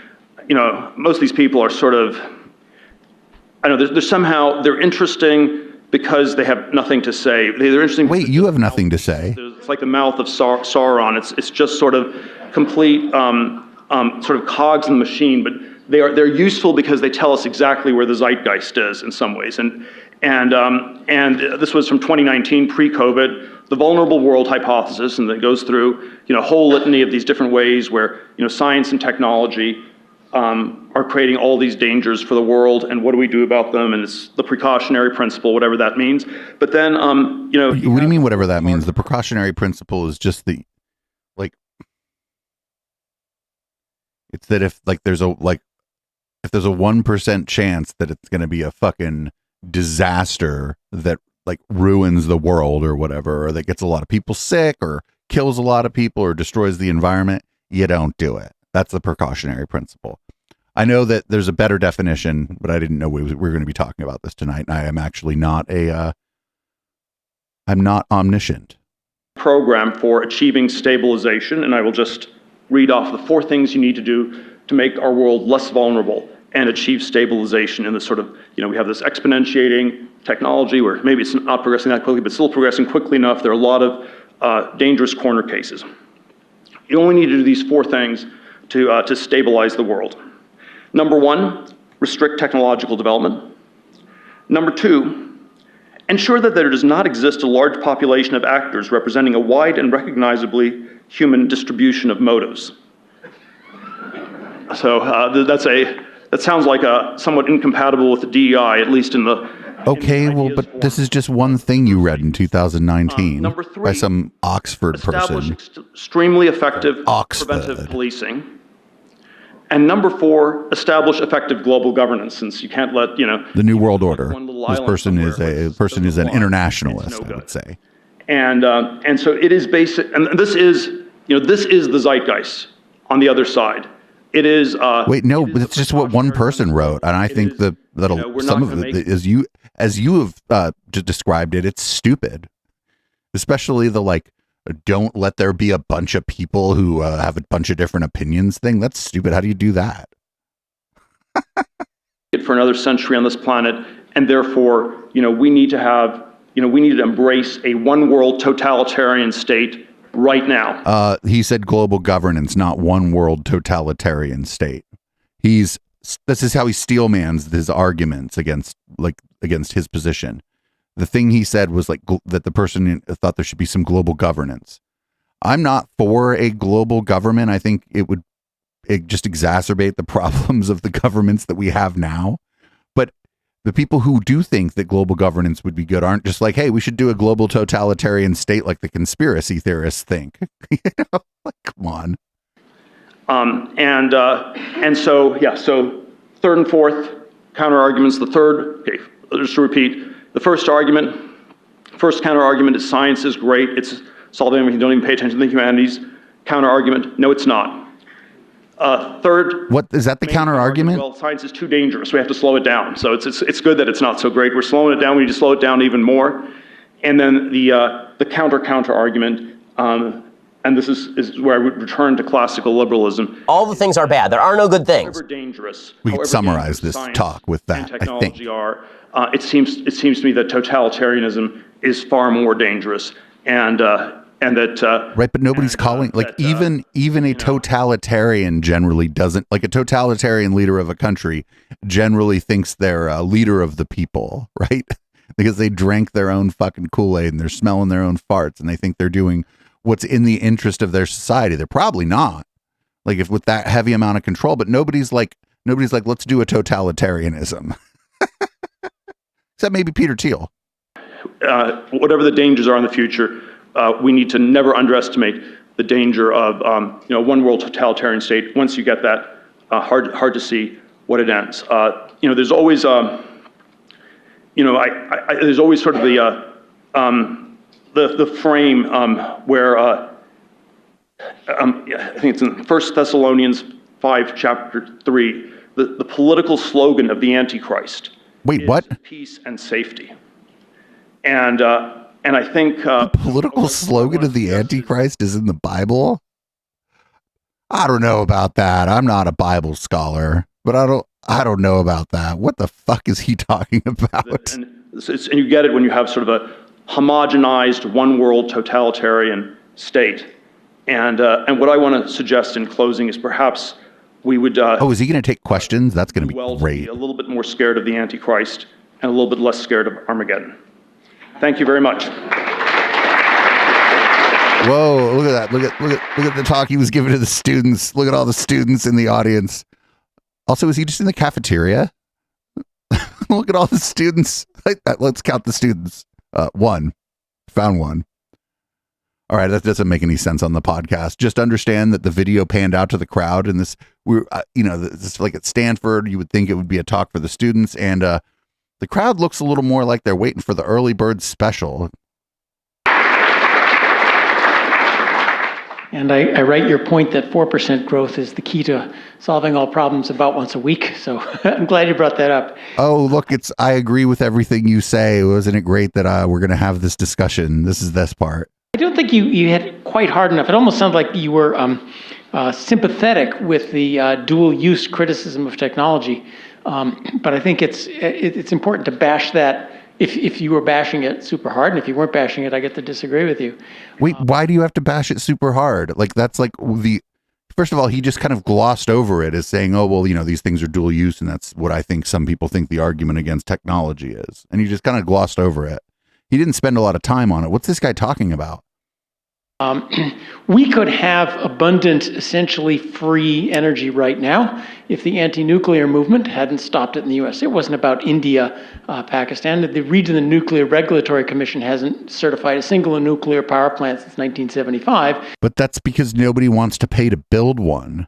[SPEAKER 5] most of these people are sort of, I don't know, they're interesting because they have nothing to say. They're interesting.
[SPEAKER 3] Wait, you have nothing to say?
[SPEAKER 5] It's like the mouth of Sauron. It's just sort of complete sort of cogs in the machine, but they're useful because they tell us exactly where the zeitgeist is in some ways. And this was from 2019, pre-COVID, the vulnerable world hypothesis, and it goes through a whole litany of these different ways where science and technology are creating all these dangers for the world, and what do we do about them? And it's the precautionary principle, whatever that means. But then,
[SPEAKER 3] what do you mean, whatever that means? The precautionary principle is just it's that if there's a 1% chance that it's going to be a fucking disaster that ruins the world or whatever, or that gets a lot of people sick or kills a lot of people or destroys the environment, you don't do it. That's the precautionary principle. I know that there's a better definition, but I didn't know we were going to be talking about this tonight. And I am actually not a I'm not omniscient.
[SPEAKER 5] Program for achieving stabilization, and I will just read off the 4 things you need to do to make our world less vulnerable and achieve stabilization in this sort of, we have this exponentiating technology where maybe it's not progressing that quickly, but still progressing quickly enough. There are a lot of dangerous corner cases. You only need to do these 4 things to stabilize the world. Number 1, restrict technological development. Number 2, ensure that there does not exist a large population of actors representing a wide and recognizably human distribution of motives. So that sounds like somewhat incompatible with the DEI, at least in the
[SPEAKER 3] Okay, well, but form. This is just one thing you read in 2019
[SPEAKER 5] number 3,
[SPEAKER 3] by some Oxford
[SPEAKER 5] establish
[SPEAKER 3] person.
[SPEAKER 5] Extremely effective
[SPEAKER 3] Oxford.
[SPEAKER 5] preventive policing. And number 4, establish effective global governance, since you can't let,
[SPEAKER 3] the New World Order.
[SPEAKER 5] This person
[SPEAKER 3] is an internationalist, I would say.
[SPEAKER 5] And so it is basic, and this is the zeitgeist on the other side. It is.
[SPEAKER 3] Wait, no, but it's just what one person wrote, and I think that some of it, as you have just described it, it's stupid. Especially the don't let there be a bunch of people who have a bunch of different opinions thing. That's stupid. How do you do that?
[SPEAKER 5] For another century on this planet, and therefore, we need to embrace a one world totalitarian state right now.
[SPEAKER 3] He said global governance, not one world totalitarian state. This is how he steelmans his arguments against his position. The thing he said was that the person thought there should be some global governance. I'm not for a global government. I think it would just exacerbate the problems of the governments that we have now. But the people who do think that global governance would be good aren't just like, hey, we should do a global totalitarian state like the conspiracy theorists think. Come on.
[SPEAKER 5] So third and fourth counter arguments. Just to repeat, the first counter argument is science is great. It's solving everything. Don't even pay attention to the humanities. Counter argument, no, it's not. Third,
[SPEAKER 3] what is that? The counter argument?
[SPEAKER 5] Well, science is too dangerous. We have to slow it down. So it's good that it's not so great. We're slowing it down. We need to slow it down even more. And then the counter argument, and this is where I would return to classical liberalism.
[SPEAKER 6] All the things are bad. There are no good things.
[SPEAKER 5] However dangerous.
[SPEAKER 3] We could summarize this talk with that.
[SPEAKER 5] And technology are. It seems to me that totalitarianism is far more dangerous, and that
[SPEAKER 3] right, but nobody's calling even a totalitarian generally doesn't, like a totalitarian leader of a country generally thinks they're a leader of the people, right? Because they drank their own fucking Kool-Aid and they're smelling their own farts and they think they're doing what's in the interest of their society. They're probably not, like, if with that heavy amount of control, but nobody's like let's do a totalitarianism. Except maybe Peter Thiel.
[SPEAKER 5] Whatever the dangers are in the future, we need to never underestimate the danger of one world totalitarian state. Once you get that, hard to see what it ends. There's always there's always sort of the frame where I think it's in 1 Thessalonians 5, chapter 3, the political slogan of the Antichrist.
[SPEAKER 3] Wait, what?
[SPEAKER 5] Peace and safety. And I think
[SPEAKER 3] the political slogan of the Antichrist is in the Bible. I don't know about that. I'm not a Bible scholar, but I don't know about that. What the fuck is he talking about?
[SPEAKER 5] And you get it when you have sort of a homogenized one world totalitarian state. And what I want to suggest in closing is perhaps we would.
[SPEAKER 3] Is he going to take questions? That's going to be great.
[SPEAKER 5] Be a little bit more scared of the Antichrist and a little bit less scared of Armageddon. Thank you very much.
[SPEAKER 3] Whoa, look at that. Look at the talk he was giving to the students. Look at all the students in the audience. Also, is he just in the cafeteria? Look at all the students. Let's count the students. One. Found one. All right, that doesn't make any sense on the podcast. Just understand that the video panned out to the crowd, and this like at Stanford, you would think it would be a talk for the students, and the crowd looks a little more like they're waiting for the early bird special.
[SPEAKER 7] And I write your point that 4% growth is the key to solving all problems about once a week. So I'm glad you brought that up.
[SPEAKER 3] Oh, look, I agree with everything you say. Wasn't it great that we're going to have this discussion? This is this part.
[SPEAKER 7] I don't think you hit it quite hard enough. It almost sounded like you were sympathetic with the dual use criticism of technology. But I think it's important to bash that. If you were bashing it super hard, and if you weren't bashing it, I get to disagree with you.
[SPEAKER 3] Wait, why do you have to bash it super hard? Like, that's like first of all, he just kind of glossed over it as saying, oh, well, these things are dual use. And that's what I think some people think the argument against technology is. And he just kind of glossed over it. He didn't spend a lot of time on it. What's this guy talking about?
[SPEAKER 7] We could have abundant, essentially free energy right now if the anti-nuclear movement hadn't stopped it in the U.S. It wasn't about India, Pakistan. The Regional Nuclear Regulatory Commission hasn't certified a single nuclear power plant since 1975.
[SPEAKER 3] But that's because nobody wants to pay to build one.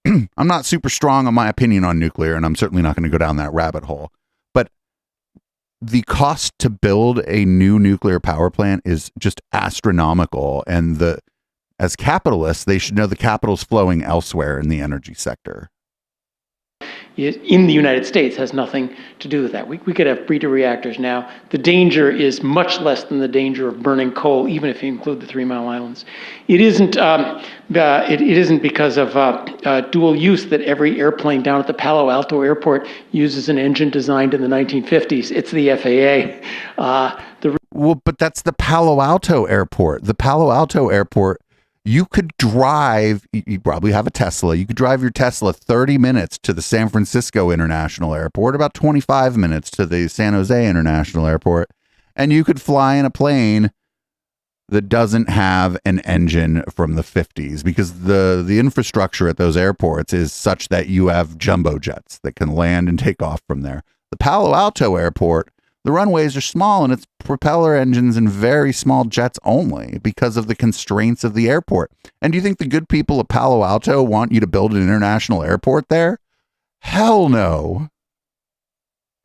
[SPEAKER 3] I'm not super strong on my opinion on nuclear, and I'm certainly not going to go down that rabbit hole. But the cost to build a new nuclear power plant is just astronomical. And as capitalists, they should know the capital's flowing elsewhere in the energy sector.
[SPEAKER 7] In the United States has nothing to do with that. We could have breeder reactors now. The danger is much less than the danger of burning coal, even if you include the 3 Mile Islands. It isn't because of dual use that every airplane down at the Palo Alto airport uses an engine designed in the 1950s. It's the FAA.
[SPEAKER 3] Well, but that's the Palo Alto airport. The Palo Alto airport, you could drive, you probably have a Tesla, you could drive your Tesla 30 minutes to the San Francisco International Airport, about 25 minutes to the San Jose International Airport, and you could fly in a plane that doesn't have an engine from the 50s, because the infrastructure at those airports is such that you have jumbo jets that can land and take off from there. The Palo Alto airport, the runways are small and it's propeller engines and very small jets only because of the constraints of the airport. And do you think the good people of Palo Alto want you to build an international airport there? Hell no.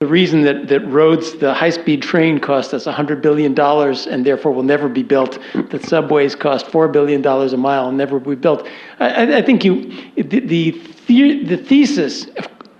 [SPEAKER 7] The reason that roads, the high-speed train cost us $100 billion and therefore will never be built, that subways cost $4 billion a mile and never be built. I think the thesis,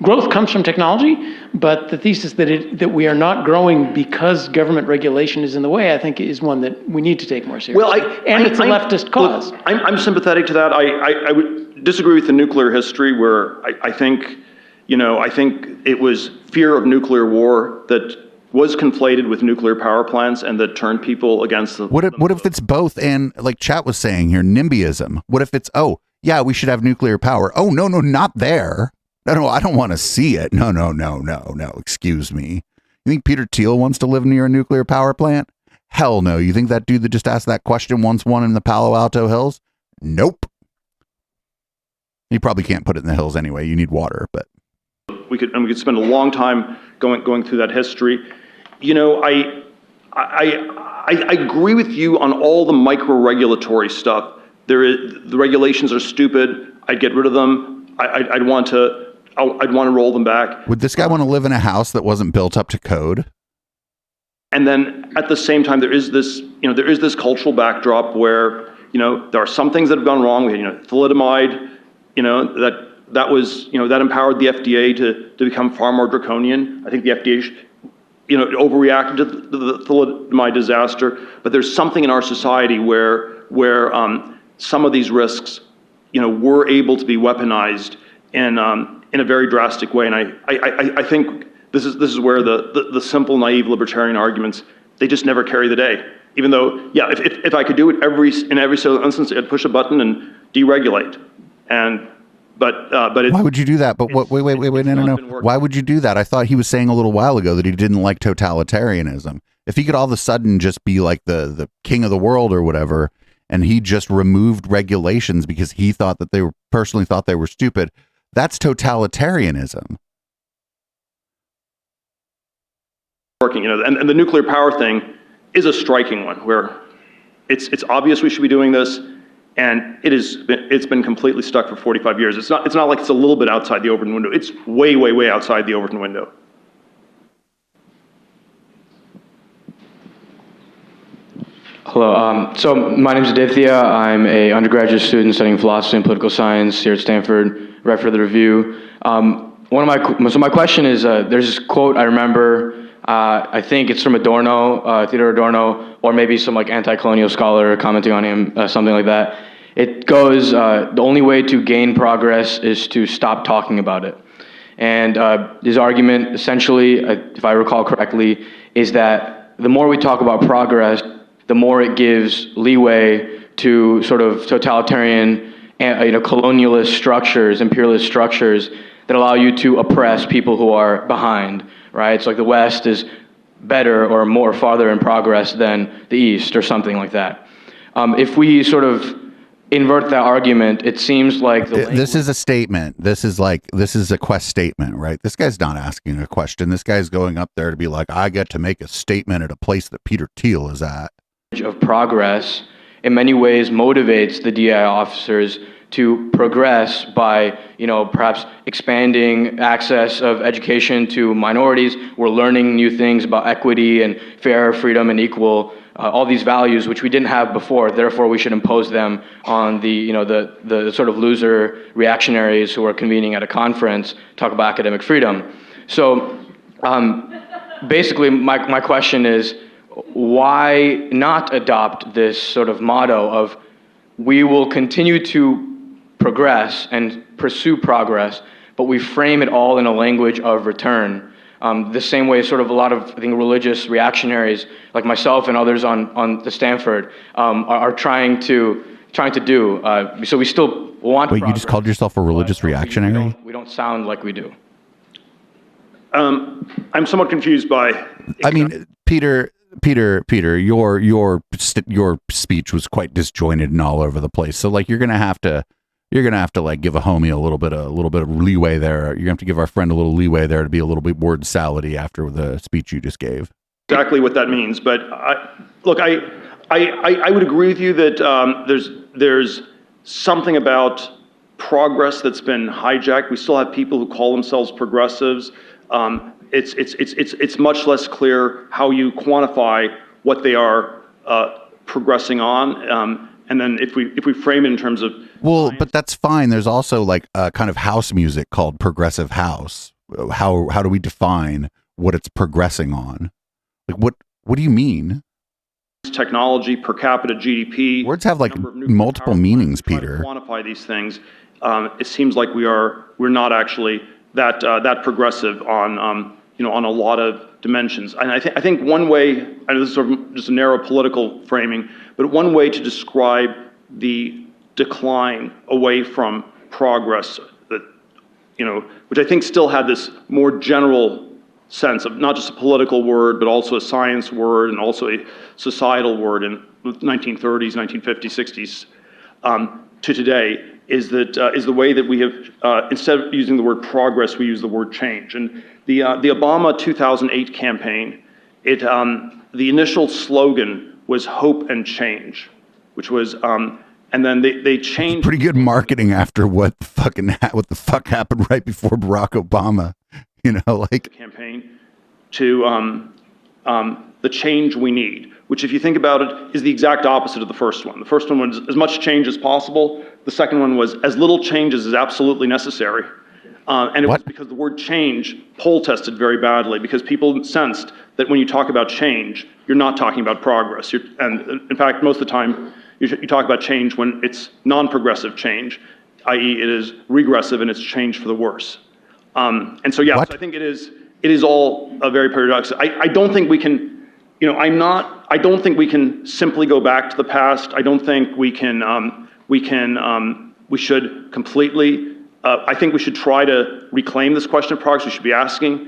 [SPEAKER 7] growth comes from technology, but the thesis that we are not growing because government regulation is in the way, I think, is one that we need to take more seriously.
[SPEAKER 5] Well,
[SPEAKER 7] it's a leftist cause.
[SPEAKER 5] Look, I'm sympathetic to that. I would disagree with the nuclear history, where I think it was fear of nuclear war that was conflated with nuclear power plants and that turned people against them.
[SPEAKER 3] What if it's both? And like Chat was saying here, NIMBYism. What if it's, oh, yeah, we should have nuclear power. Oh, no, not there. No, I don't want to see it. No, excuse me. You think Peter Thiel wants to live near a nuclear power plant? Hell no. You think that dude that just asked that question once won in the Palo Alto Hills? Nope. You probably can't put it in the hills anyway. You need water, but.
[SPEAKER 5] We could spend a long time going through that history. I agree with you on all the micro-regulatory stuff. The regulations are stupid. I'd get rid of them. I'd want to roll them back.
[SPEAKER 3] Would this guy want to live in a house that wasn't built up to code?
[SPEAKER 5] And then at the same time, there is this cultural backdrop where, there are some things that have gone wrong. We had, thalidomide, that empowered the FDA to become far more draconian. I think the FDA, overreacted to the thalidomide disaster. But there's something in our society where some of these risks, were able to be weaponized in a very drastic way. And I think this is where the simple, naive libertarian arguments, they just never carry the day. Even though, yeah, if I could do it in every single instance, I'd push a button and deregulate. But
[SPEAKER 3] why would you do that? But wait, no. Why would you do that? I thought he was saying a little while ago that he didn't like totalitarianism. If he could all of a sudden just be like the king of the world or whatever, and he just removed regulations because he thought that personally thought they were stupid, that's totalitarianism.
[SPEAKER 5] Working, and the nuclear power thing is a striking one, where it's obvious we should be doing this. And it's been completely stuck for 45 years. It's not like it's a little bit outside the Overton window. It's way, way, way outside the Overton window.
[SPEAKER 8] Hello. So my name is Aditya. I'm a undergraduate student studying philosophy and political science here at Stanford. Right for the review. So my question is, there's this quote I remember. I think it's from Adorno, Theodore Adorno, or maybe some like anti-colonial scholar commenting on him, something like that. It goes, the only way to gain progress is to stop talking about it. And his argument, essentially, if I recall correctly, is that the more we talk about progress, the more it gives leeway to sort of totalitarian, colonialist structures, imperialist structures that allow you to oppress people who are behind, right? It's like the West is better or more farther in progress than the East or something like that. If we sort of invert that argument, it seems like
[SPEAKER 3] this is a statement. This is a quest statement, right? This guy's not asking a question. This guy's going up there to be like, I get to make a statement at a place that Peter Thiel is at.
[SPEAKER 8] Of progress in many ways motivates the DEI officers to progress by, perhaps expanding access of education to minorities. We're learning new things about equity and fair, freedom, and equal, all these values which we didn't have before. Therefore, we should impose them on the sort of loser reactionaries who are convening at a conference, talk about academic freedom. So basically, my question is, why not adopt this sort of motto of we will continue to progress and pursue progress, but we frame it all in a language of return. The same way sort of a lot of, I think, religious reactionaries like myself and others on the Stanford are trying to do. So we still want
[SPEAKER 3] Wait,
[SPEAKER 8] progress,
[SPEAKER 3] you just called yourself a religious reactionary?
[SPEAKER 8] We don't sound like we do.
[SPEAKER 5] I'm somewhat confused by...
[SPEAKER 3] I mean, Peter, your speech was quite disjointed and all over the place. So like, you're gonna have to like give a homie a little bit of leeway there. You're gonna have to give our friend a little leeway there to be a little bit word salady after the speech you just gave.
[SPEAKER 5] Exactly what that means, but I would agree with you that there's something about progress that's been hijacked. We still have people who call themselves progressives. It's much less clear how you quantify what they are progressing on, and then if we frame it in terms of
[SPEAKER 3] but that's fine. There's also like a kind of house music called progressive house. How do we define what it's progressing on? Like what do you mean?
[SPEAKER 5] Technology, per capita GDP.
[SPEAKER 3] Words have like multiple meanings, Peter.
[SPEAKER 5] To quantify these things. It seems like we're not actually that progressive on on a lot of dimensions. And I think one way, I know this is sort of just a narrow political framing, but one way to describe the decline away from progress that, which I think still had this more general sense of not just a political word, but also a science word and also a societal word in the 1930s, 1950s, 60s, to today, is the way that we have, instead of using the word progress, we use the word change. And the Obama 2008 campaign, the initial slogan was hope and change, which was, and then they changed.
[SPEAKER 3] Pretty good marketing after what the fuck happened right before Barack Obama, like.
[SPEAKER 5] Campaign to the change we need, which if you think about it is the exact opposite of the first one. The first one was as much change as possible. The second one was as little change as is absolutely necessary. And it was because the word change poll tested very badly because people sensed that when you talk about change, you're not talking about progress. And in fact, most of the time, you talk about change when it's non-progressive change, i.e. it is regressive and it's change for the worse. And so, so I think it is all very paradoxical. I don't think we can, I don't think we can simply go back to the past. I don't think we should completely, I think we should try to reclaim this question of progress. We should be asking,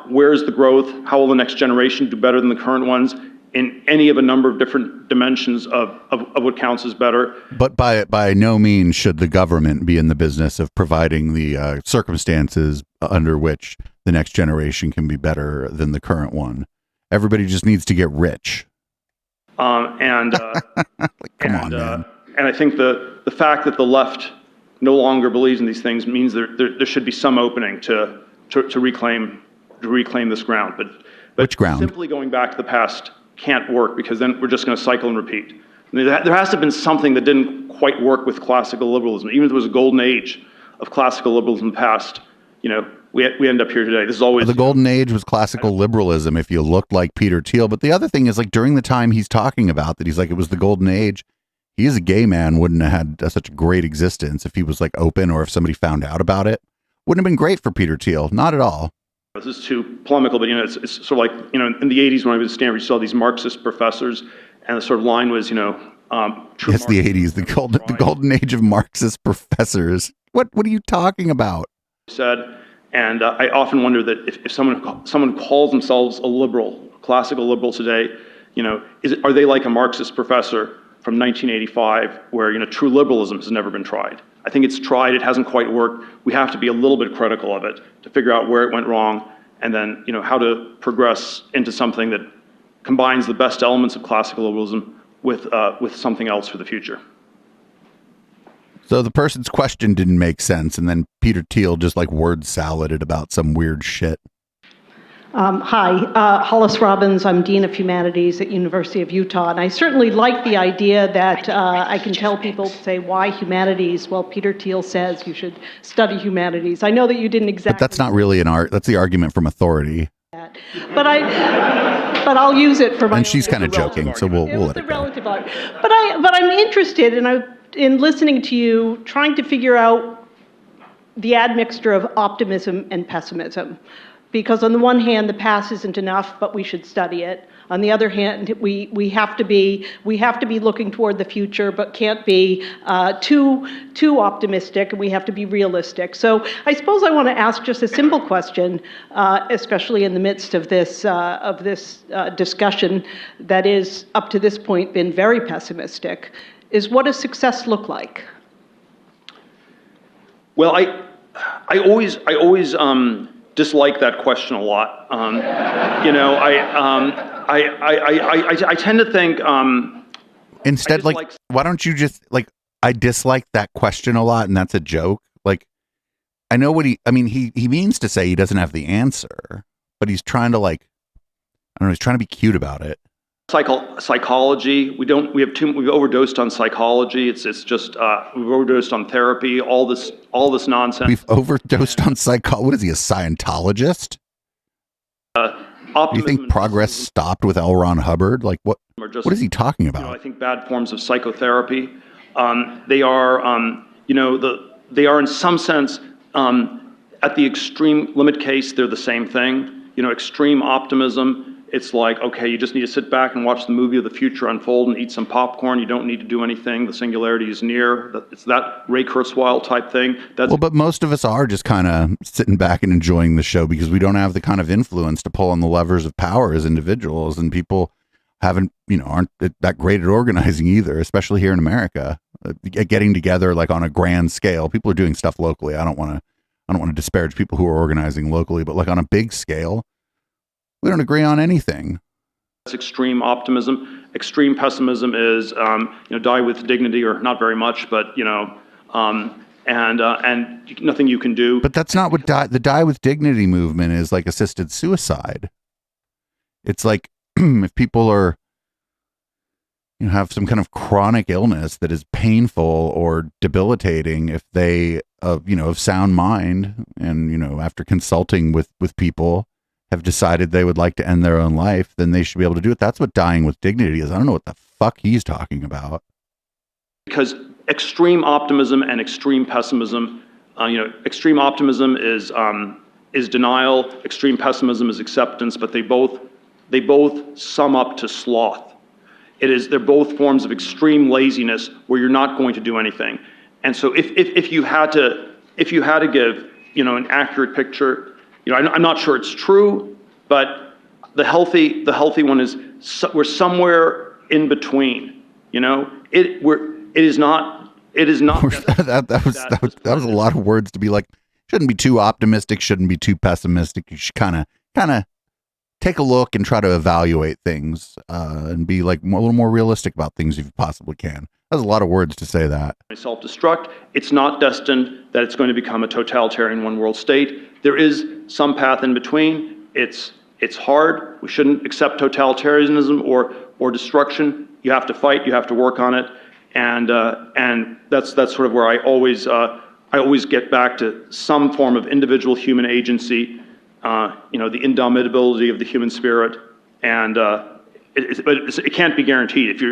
[SPEAKER 5] where's the growth? How will the next generation do better than the current ones in any of a number of different dimensions of what counts as better?
[SPEAKER 3] But by no means should the government be in the business of providing the circumstances under which the next generation can be better than the current one. Everybody just needs to get rich.
[SPEAKER 5] Come on,
[SPEAKER 3] man.
[SPEAKER 5] And I think the fact that the left no longer believes in these things means there should be some opening to reclaim this ground. But
[SPEAKER 3] which ground?
[SPEAKER 5] Simply going back to the past can't work, because then we're just going to cycle and repeat. I mean, there has to have been something that didn't quite work with classical liberalism. Even if there was a golden age of classical liberalism in the past, we end up here today. This is always
[SPEAKER 3] the golden age was classical liberalism if you looked like Peter Thiel. But the other thing is, like, during the time he's talking about that, he's like, it was the golden age. He is a gay man, wouldn't have had such a great existence if he was like open, or if somebody found out about it. Wouldn't have been great for Peter Thiel. Not at all.
[SPEAKER 5] This is too polemical, but it's sort of like, in the 80s when I was at Stanford, you saw these Marxist professors, and the sort of line was, true
[SPEAKER 3] Yes, the 80s, the golden age of Marxist professors. What are you talking about?
[SPEAKER 5] Said, and I often wonder that if someone calls themselves a liberal, classical liberal today, are they like a Marxist professor from 1985, where true liberalism has never been tried? I think it's tried. It hasn't quite worked. We have to be a little bit critical of it to figure out where it went wrong, and then how to progress into something that combines the best elements of classical liberalism with something else for the future.
[SPEAKER 3] So the person's question didn't make sense, and then Peter Thiel just like word saladed about some weird shit.
[SPEAKER 9] Hi, Hollis Robbins. I'm Dean of Humanities at University of Utah, and I certainly like the idea that I can tell people, say, why humanities? Well, Peter Thiel says you should study humanities. I know that you didn't exactly...
[SPEAKER 3] But that's not really an art. That's the argument from authority.
[SPEAKER 9] But I'll use it for my
[SPEAKER 3] And she's kind of joking, so we'll let it go.
[SPEAKER 9] Relative art. But I'm interested in listening to you, trying to figure out the admixture of optimism and pessimism. Because on the one hand, the past isn't enough, but we should study it. On the other hand, we have to be looking toward the future, but can't be too optimistic, and we have to be realistic. So I suppose I want to ask just a simple question, especially in the midst of this discussion that is up to this point been very pessimistic. Is what does success look like?
[SPEAKER 5] Well, I always dislike that question a lot. I tend to think.
[SPEAKER 3] Instead, why don't you just I dislike that question a lot, and that's a joke. Like, I know what he means to say he doesn't have the answer, but he's trying to he's trying to be cute about it.
[SPEAKER 5] Psychology. We've overdosed on psychology. It's just we've overdosed on therapy. All this nonsense.
[SPEAKER 3] We've overdosed on psychology. What is he, a Scientologist? Do you think progress stopped with L. Ron Hubbard? Like what is he talking about?
[SPEAKER 5] I think bad forms of psychotherapy. They are they are in some sense at the extreme limit case. They're the same thing. Extreme optimism. It's like, okay, you just need to sit back and watch the movie of the future unfold and eat some popcorn. You don't need to do anything. The singularity is near. It's that Ray Kurzweil type thing.
[SPEAKER 3] But most of us are just kind of sitting back and enjoying the show because we don't have the kind of influence to pull on the levers of power as individuals, and people aren't that great at organizing either, especially here in America. Getting together on a grand scale. People are doing stuff locally. I don't want to disparage people who are organizing locally, but on a big scale, we don't agree on anything.
[SPEAKER 5] That's extreme optimism. Extreme pessimism is, die with dignity, or not very much, but and nothing you can do.
[SPEAKER 3] But that's not what the die with dignity movement is. Like assisted suicide. It's like if people are have some kind of chronic illness that is painful or debilitating, if they of sound mind and after consulting with people have decided they would like to end their own life, then they should be able to do it. That's what dying with dignity is. I don't know what the fuck he's talking about.
[SPEAKER 5] Because extreme optimism and extreme pessimism, extreme optimism is denial, extreme pessimism is acceptance, but they both sum up to sloth. They're both forms of extreme laziness where you're not going to do anything. And so if you had to give an accurate picture, I'm not sure it's true, but the healthy one is we're somewhere in between. It is not.
[SPEAKER 3] That was a lot of words to be like. Shouldn't be too optimistic. Shouldn't be too pessimistic. You should kind of take a look and try to evaluate things and be a little more realistic about things if you possibly can. That's a lot of words to say that.
[SPEAKER 5] Self-destruct. It's not destined that it's going to become a totalitarian one-world state. There is some path in between. It's It's hard. We shouldn't accept totalitarianism or destruction. You have to fight. You have to work on it. And that's sort of where I always get back to some form of individual human agency, the indomitability of the human spirit, and but it can't be guaranteed.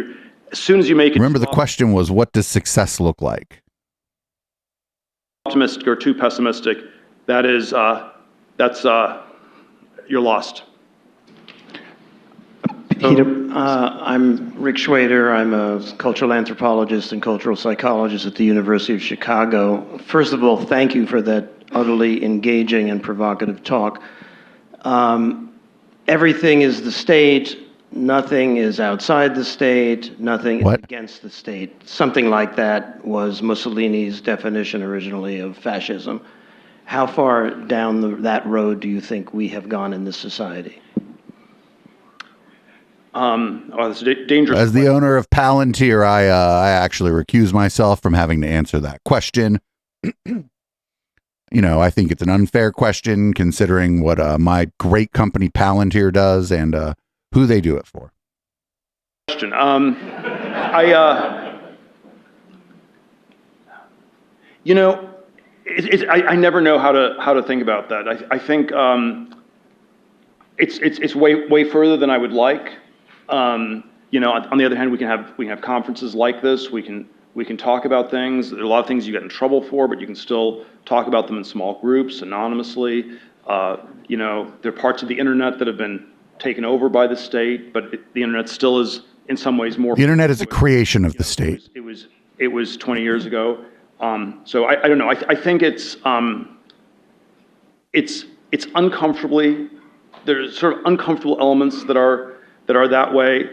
[SPEAKER 5] As soon as you make it.
[SPEAKER 3] Remember, the question was, what does success look like?
[SPEAKER 5] Optimistic or too pessimistic, that's you're lost.
[SPEAKER 10] Peter, I'm Rick Schwader. I'm a cultural anthropologist and cultural psychologist at the University of Chicago. First of all, thank you for that utterly engaging and provocative talk. Everything is the state. Nothing is outside the state. Nothing is against the state. Something like that was Mussolini's definition originally of fascism. How far down that road do you think we have gone in this society?
[SPEAKER 5] It's dangerous.
[SPEAKER 3] As the owner of Palantir, I actually recuse myself from having to answer that question. I think it's an unfair question considering what my great company Palantir does and who they do it for.
[SPEAKER 5] Question. I never know how to think about that. I think it's way further than I would like. On the other hand, we can have conferences like this. We can talk about things. There are a lot of things you get in trouble for, but you can still talk about them in small groups, anonymously. There are parts of the internet that have been taken over by the state, but the internet still is in some ways more.
[SPEAKER 3] The internet is a creation of the state.
[SPEAKER 5] It was 20 years ago. So I don't know. I think it's uncomfortably. There's sort of uncomfortable elements that are that way.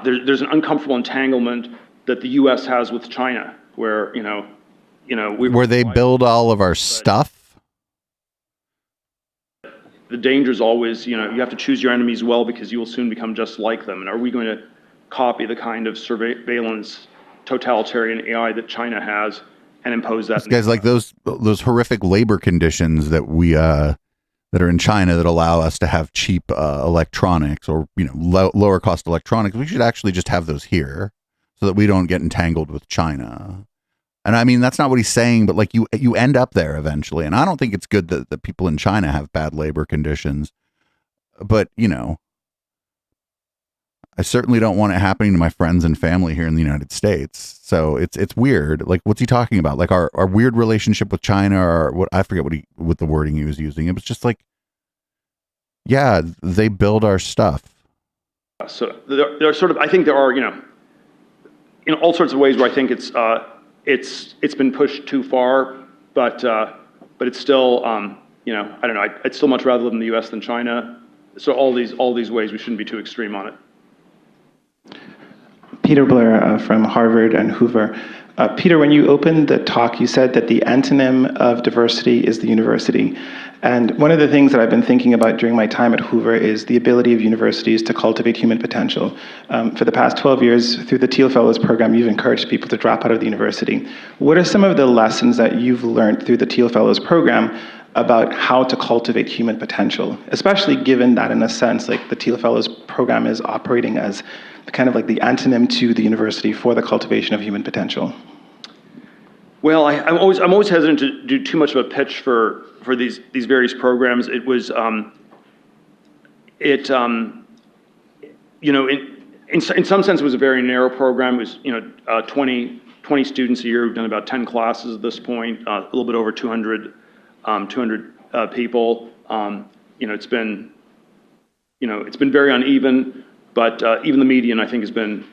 [SPEAKER 5] There's an uncomfortable entanglement that the U.S. has with China, where where
[SPEAKER 3] they build all of our stuff.
[SPEAKER 5] The danger is always, you have to choose your enemies well because you will soon become just like them. And are we going to copy the kind of surveillance, totalitarian AI that China has and impose that?
[SPEAKER 3] Guys, like those horrific labor conditions that we that are in China that allow us to have cheap electronics or lower cost electronics. We should actually just have those here so that we don't get entangled with China. And I mean, that's not what he's saying, but like you end up there eventually. And I don't think it's good that the people in China have bad labor conditions. But, I certainly don't want it happening to my friends and family here in the United States. So it's weird. Like, what's he talking about? Like our weird relationship with China, or what? I forget what the wording he was using. It was just like, yeah, they build our stuff.
[SPEAKER 5] So there are sort of, I think there are, in all sorts of ways where I think it's been pushed too far, but it's still, I don't know. I'd still much rather live in the U.S. than China. So all these ways we shouldn't be too extreme on it.
[SPEAKER 11] Peter Blair from Harvard and Hoover. Peter, when you opened the talk, you said that the antonym of diversity is the university. And one of the things that I've been thinking about during my time at Hoover is the ability of universities to cultivate human potential. For the past 12 years, through the Thiel Fellows program, you've encouraged people to drop out of the university. What are some of the lessons that you've learned through the Thiel Fellows program about how to cultivate human potential, especially given that, in a sense, like the Thiel Fellows program is operating as kind of like the antonym to the university for the cultivation of human potential?
[SPEAKER 5] Well, I'm always hesitant to do too much of a pitch for these various programs. It was in some sense it was a very narrow program. It was 20 students a year. We've done about 10 classes at this point. A little bit over 200 people. It's been very uneven, but even the median I think has been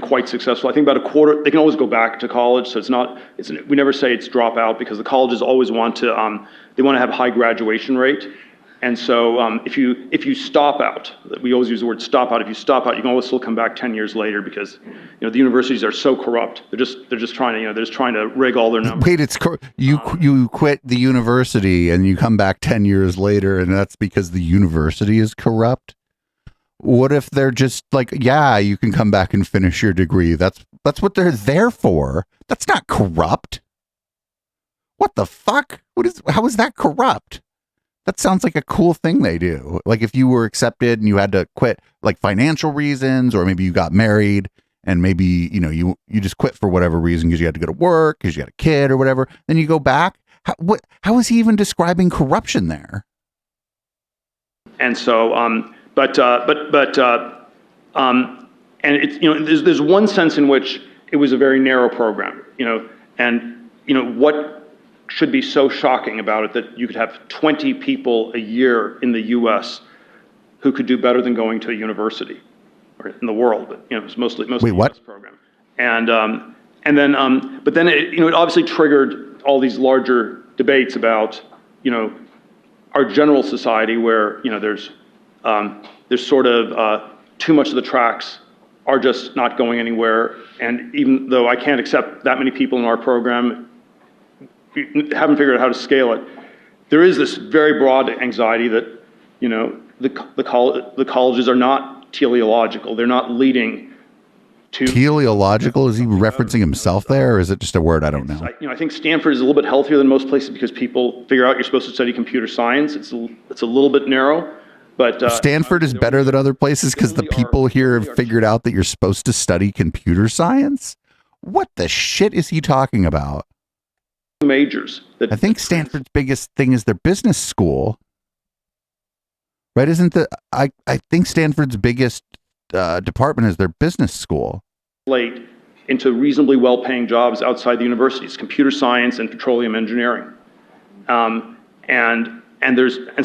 [SPEAKER 5] quite successful. I think about a quarter. They can always go back to college, so we never say it's dropout because the colleges always want to have a high graduation rate, and so if you stop out, we always use the word stop out. If you stop out, you can always still come back 10 years later because the universities are so corrupt. They're just trying to rig all their numbers.
[SPEAKER 3] Wait, you quit the university and you come back 10 years later, and that's because the university is corrupt? What if they're just like, yeah, you can come back and finish your degree. That's what they're there for. That's not corrupt. What the fuck? How is that corrupt? That sounds like a cool thing they do. Like if you were accepted and you had to quit, like financial reasons, or maybe you got married and maybe, you just quit for whatever reason because you had to go to work, because you had a kid or whatever. Then you go back. How is he even describing corruption there?
[SPEAKER 5] And so, and it's, there's one sense in which it was a very narrow program, and what should be so shocking about it that you could have 20 people a year in the U.S. who could do better than going to a university, or in the world, but it's mostly
[SPEAKER 3] Wait, what?
[SPEAKER 5] U.S. program. But then it obviously triggered all these larger debates about our general society where there's sort of too much of the tracks are just not going anywhere, and even though I can't accept that many people in our program, haven't figured out how to scale it. There is this very broad anxiety that, the colleges are not teleological. They're not leading to...
[SPEAKER 3] Teleological? Is he referencing himself there, or is it just a word I don't know?
[SPEAKER 5] I think Stanford is a little bit healthier than most places because people figure out you're supposed to study computer science. It's a little bit narrow, but...
[SPEAKER 3] Stanford is better than other places because the people here have figured out that you're supposed to study computer science? What the shit is he talking about?
[SPEAKER 5] Majors.
[SPEAKER 3] I think Stanford's biggest thing is their business school, right? I think Stanford's biggest department is their business school.
[SPEAKER 5] Late into reasonably well-paying jobs outside the universities, computer science and petroleum engineering, so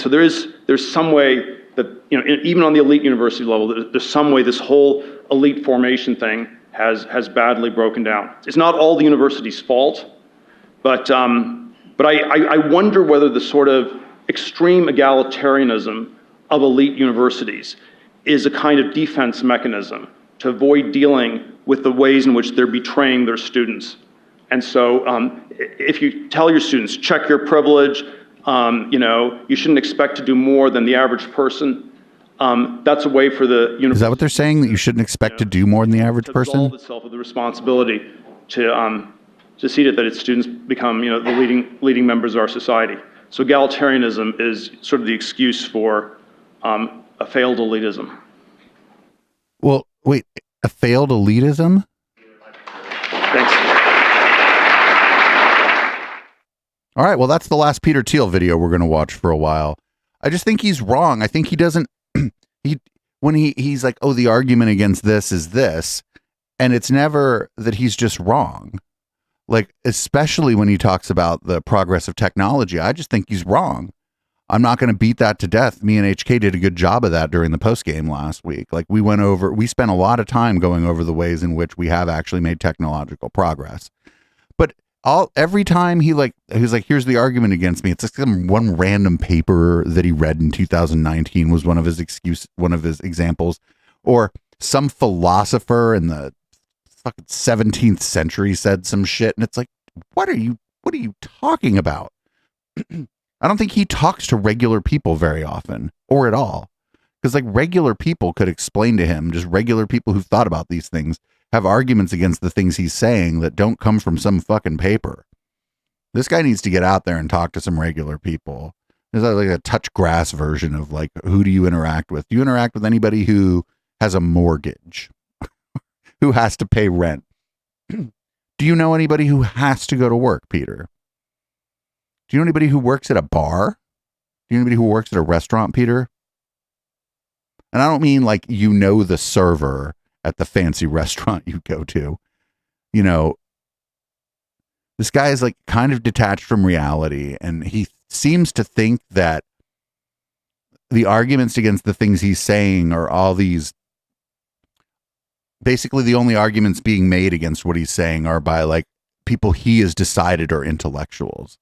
[SPEAKER 5] there's some way that even on the elite university level, there's some way this whole elite formation thing has badly broken down. It's not all the university's fault. But I wonder whether the sort of extreme egalitarianism of elite universities is a kind of defense mechanism to avoid dealing with the ways in which they're betraying their students. And so if you tell your students, check your privilege, you shouldn't expect to do more than the average person, that's a way for the university...
[SPEAKER 3] Is that what they're saying, that you shouldn't expect to do more than the average person?
[SPEAKER 5] To absolve itself of the responsibility to see that its students become, the leading members of our society. So egalitarianism is sort of the excuse for a failed elitism.
[SPEAKER 3] Well, wait, a failed elitism?
[SPEAKER 5] Thanks.
[SPEAKER 3] All right, well, that's the last Peter Thiel video we're going to watch for a while. I just think he's wrong. I think he doesn't, when he's like, oh, the argument against this is this, and it's never that he's just wrong. Like, especially when he talks about the progress of technology, I just think he's wrong. I'm not going to beat that to death. Me and HK did a good job of that during the post game last week. Like, we spent a lot of time going over the ways in which we have actually made technological progress. But every time he's like, here's the argument against me. It's like some one random paper that he read in 2019 was one of his examples, or some philosopher in the fucking 17th century said some shit, and it's like, what are you talking about? I don't think he talks to regular people very often, or at all, because like regular people could explain to him, just regular people who've thought about these things have arguments against the things he's saying that don't come from some fucking paper. This guy needs to get out there and talk to some regular people. There's like a touch grass version of like, who do you interact with? Do you interact with anybody who has a mortgage? Who has to pay rent? Do you know anybody who has to go to work, Peter? Do you know anybody who works at a bar? Do you know anybody who works at a restaurant, Peter? And I don't mean like the server at the fancy restaurant you go to. This guy is like kind of detached from reality, and he seems to think that the arguments against the things he's saying are all these... Basically, the only arguments being made against what he's saying are by like people he has decided are intellectuals.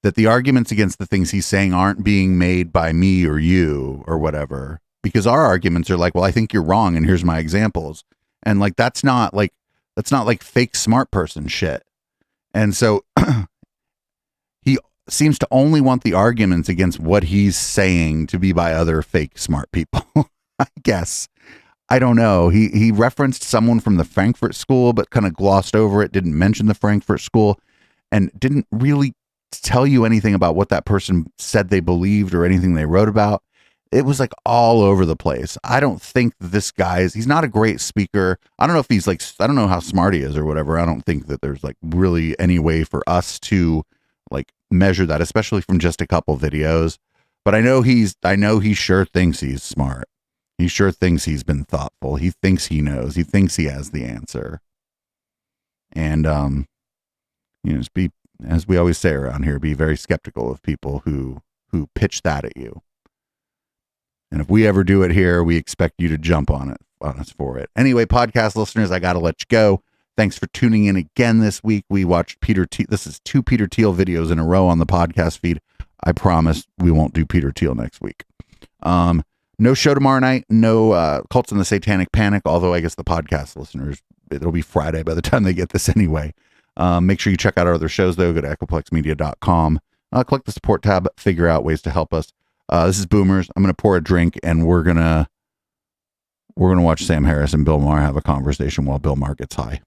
[SPEAKER 3] That the arguments against the things he's saying aren't being made by me or you or whatever, because our arguments are like, well, I think you're wrong, and here's my examples, and like that's not like fake smart person shit. And so he seems to only want the arguments against what he's saying to be by other fake smart people. I guess. I don't know. He referenced someone from the Frankfurt School, but kind of glossed over it, didn't mention the Frankfurt School, and didn't really tell you anything about what that person said they believed or anything they wrote about. It was like all over the place. I don't think this guy he's not a great speaker. I don't know if he's like, I don't know how smart he is or whatever. I don't think that there's like really any way for us to like measure that, especially from just a couple videos. But I know he sure thinks he's smart. He sure thinks he's been thoughtful. He thinks he knows. He thinks he has the answer. And, just be, as we always say around here, be very skeptical of people who pitch that at you. And if we ever do it here, we expect you to jump on us for it. Anyway, podcast listeners, I got to let you go. Thanks for tuning in again this week. We watched Peter Thiel. This is 2 Peter Thiel videos in a row on the podcast feed. I promise we won't do Peter Thiel next week. No show tomorrow night. No Cults and the Satanic Panic, although I guess the podcast listeners, it'll be Friday by the time they get this anyway. Make sure you check out our other shows, though. Go to echoplexmedia.com. Click the support tab, figure out ways to help us. This is Boomers. I'm going to pour a drink, and we're gonna watch Sam Harris and Bill Maher have a conversation while Bill Maher gets high.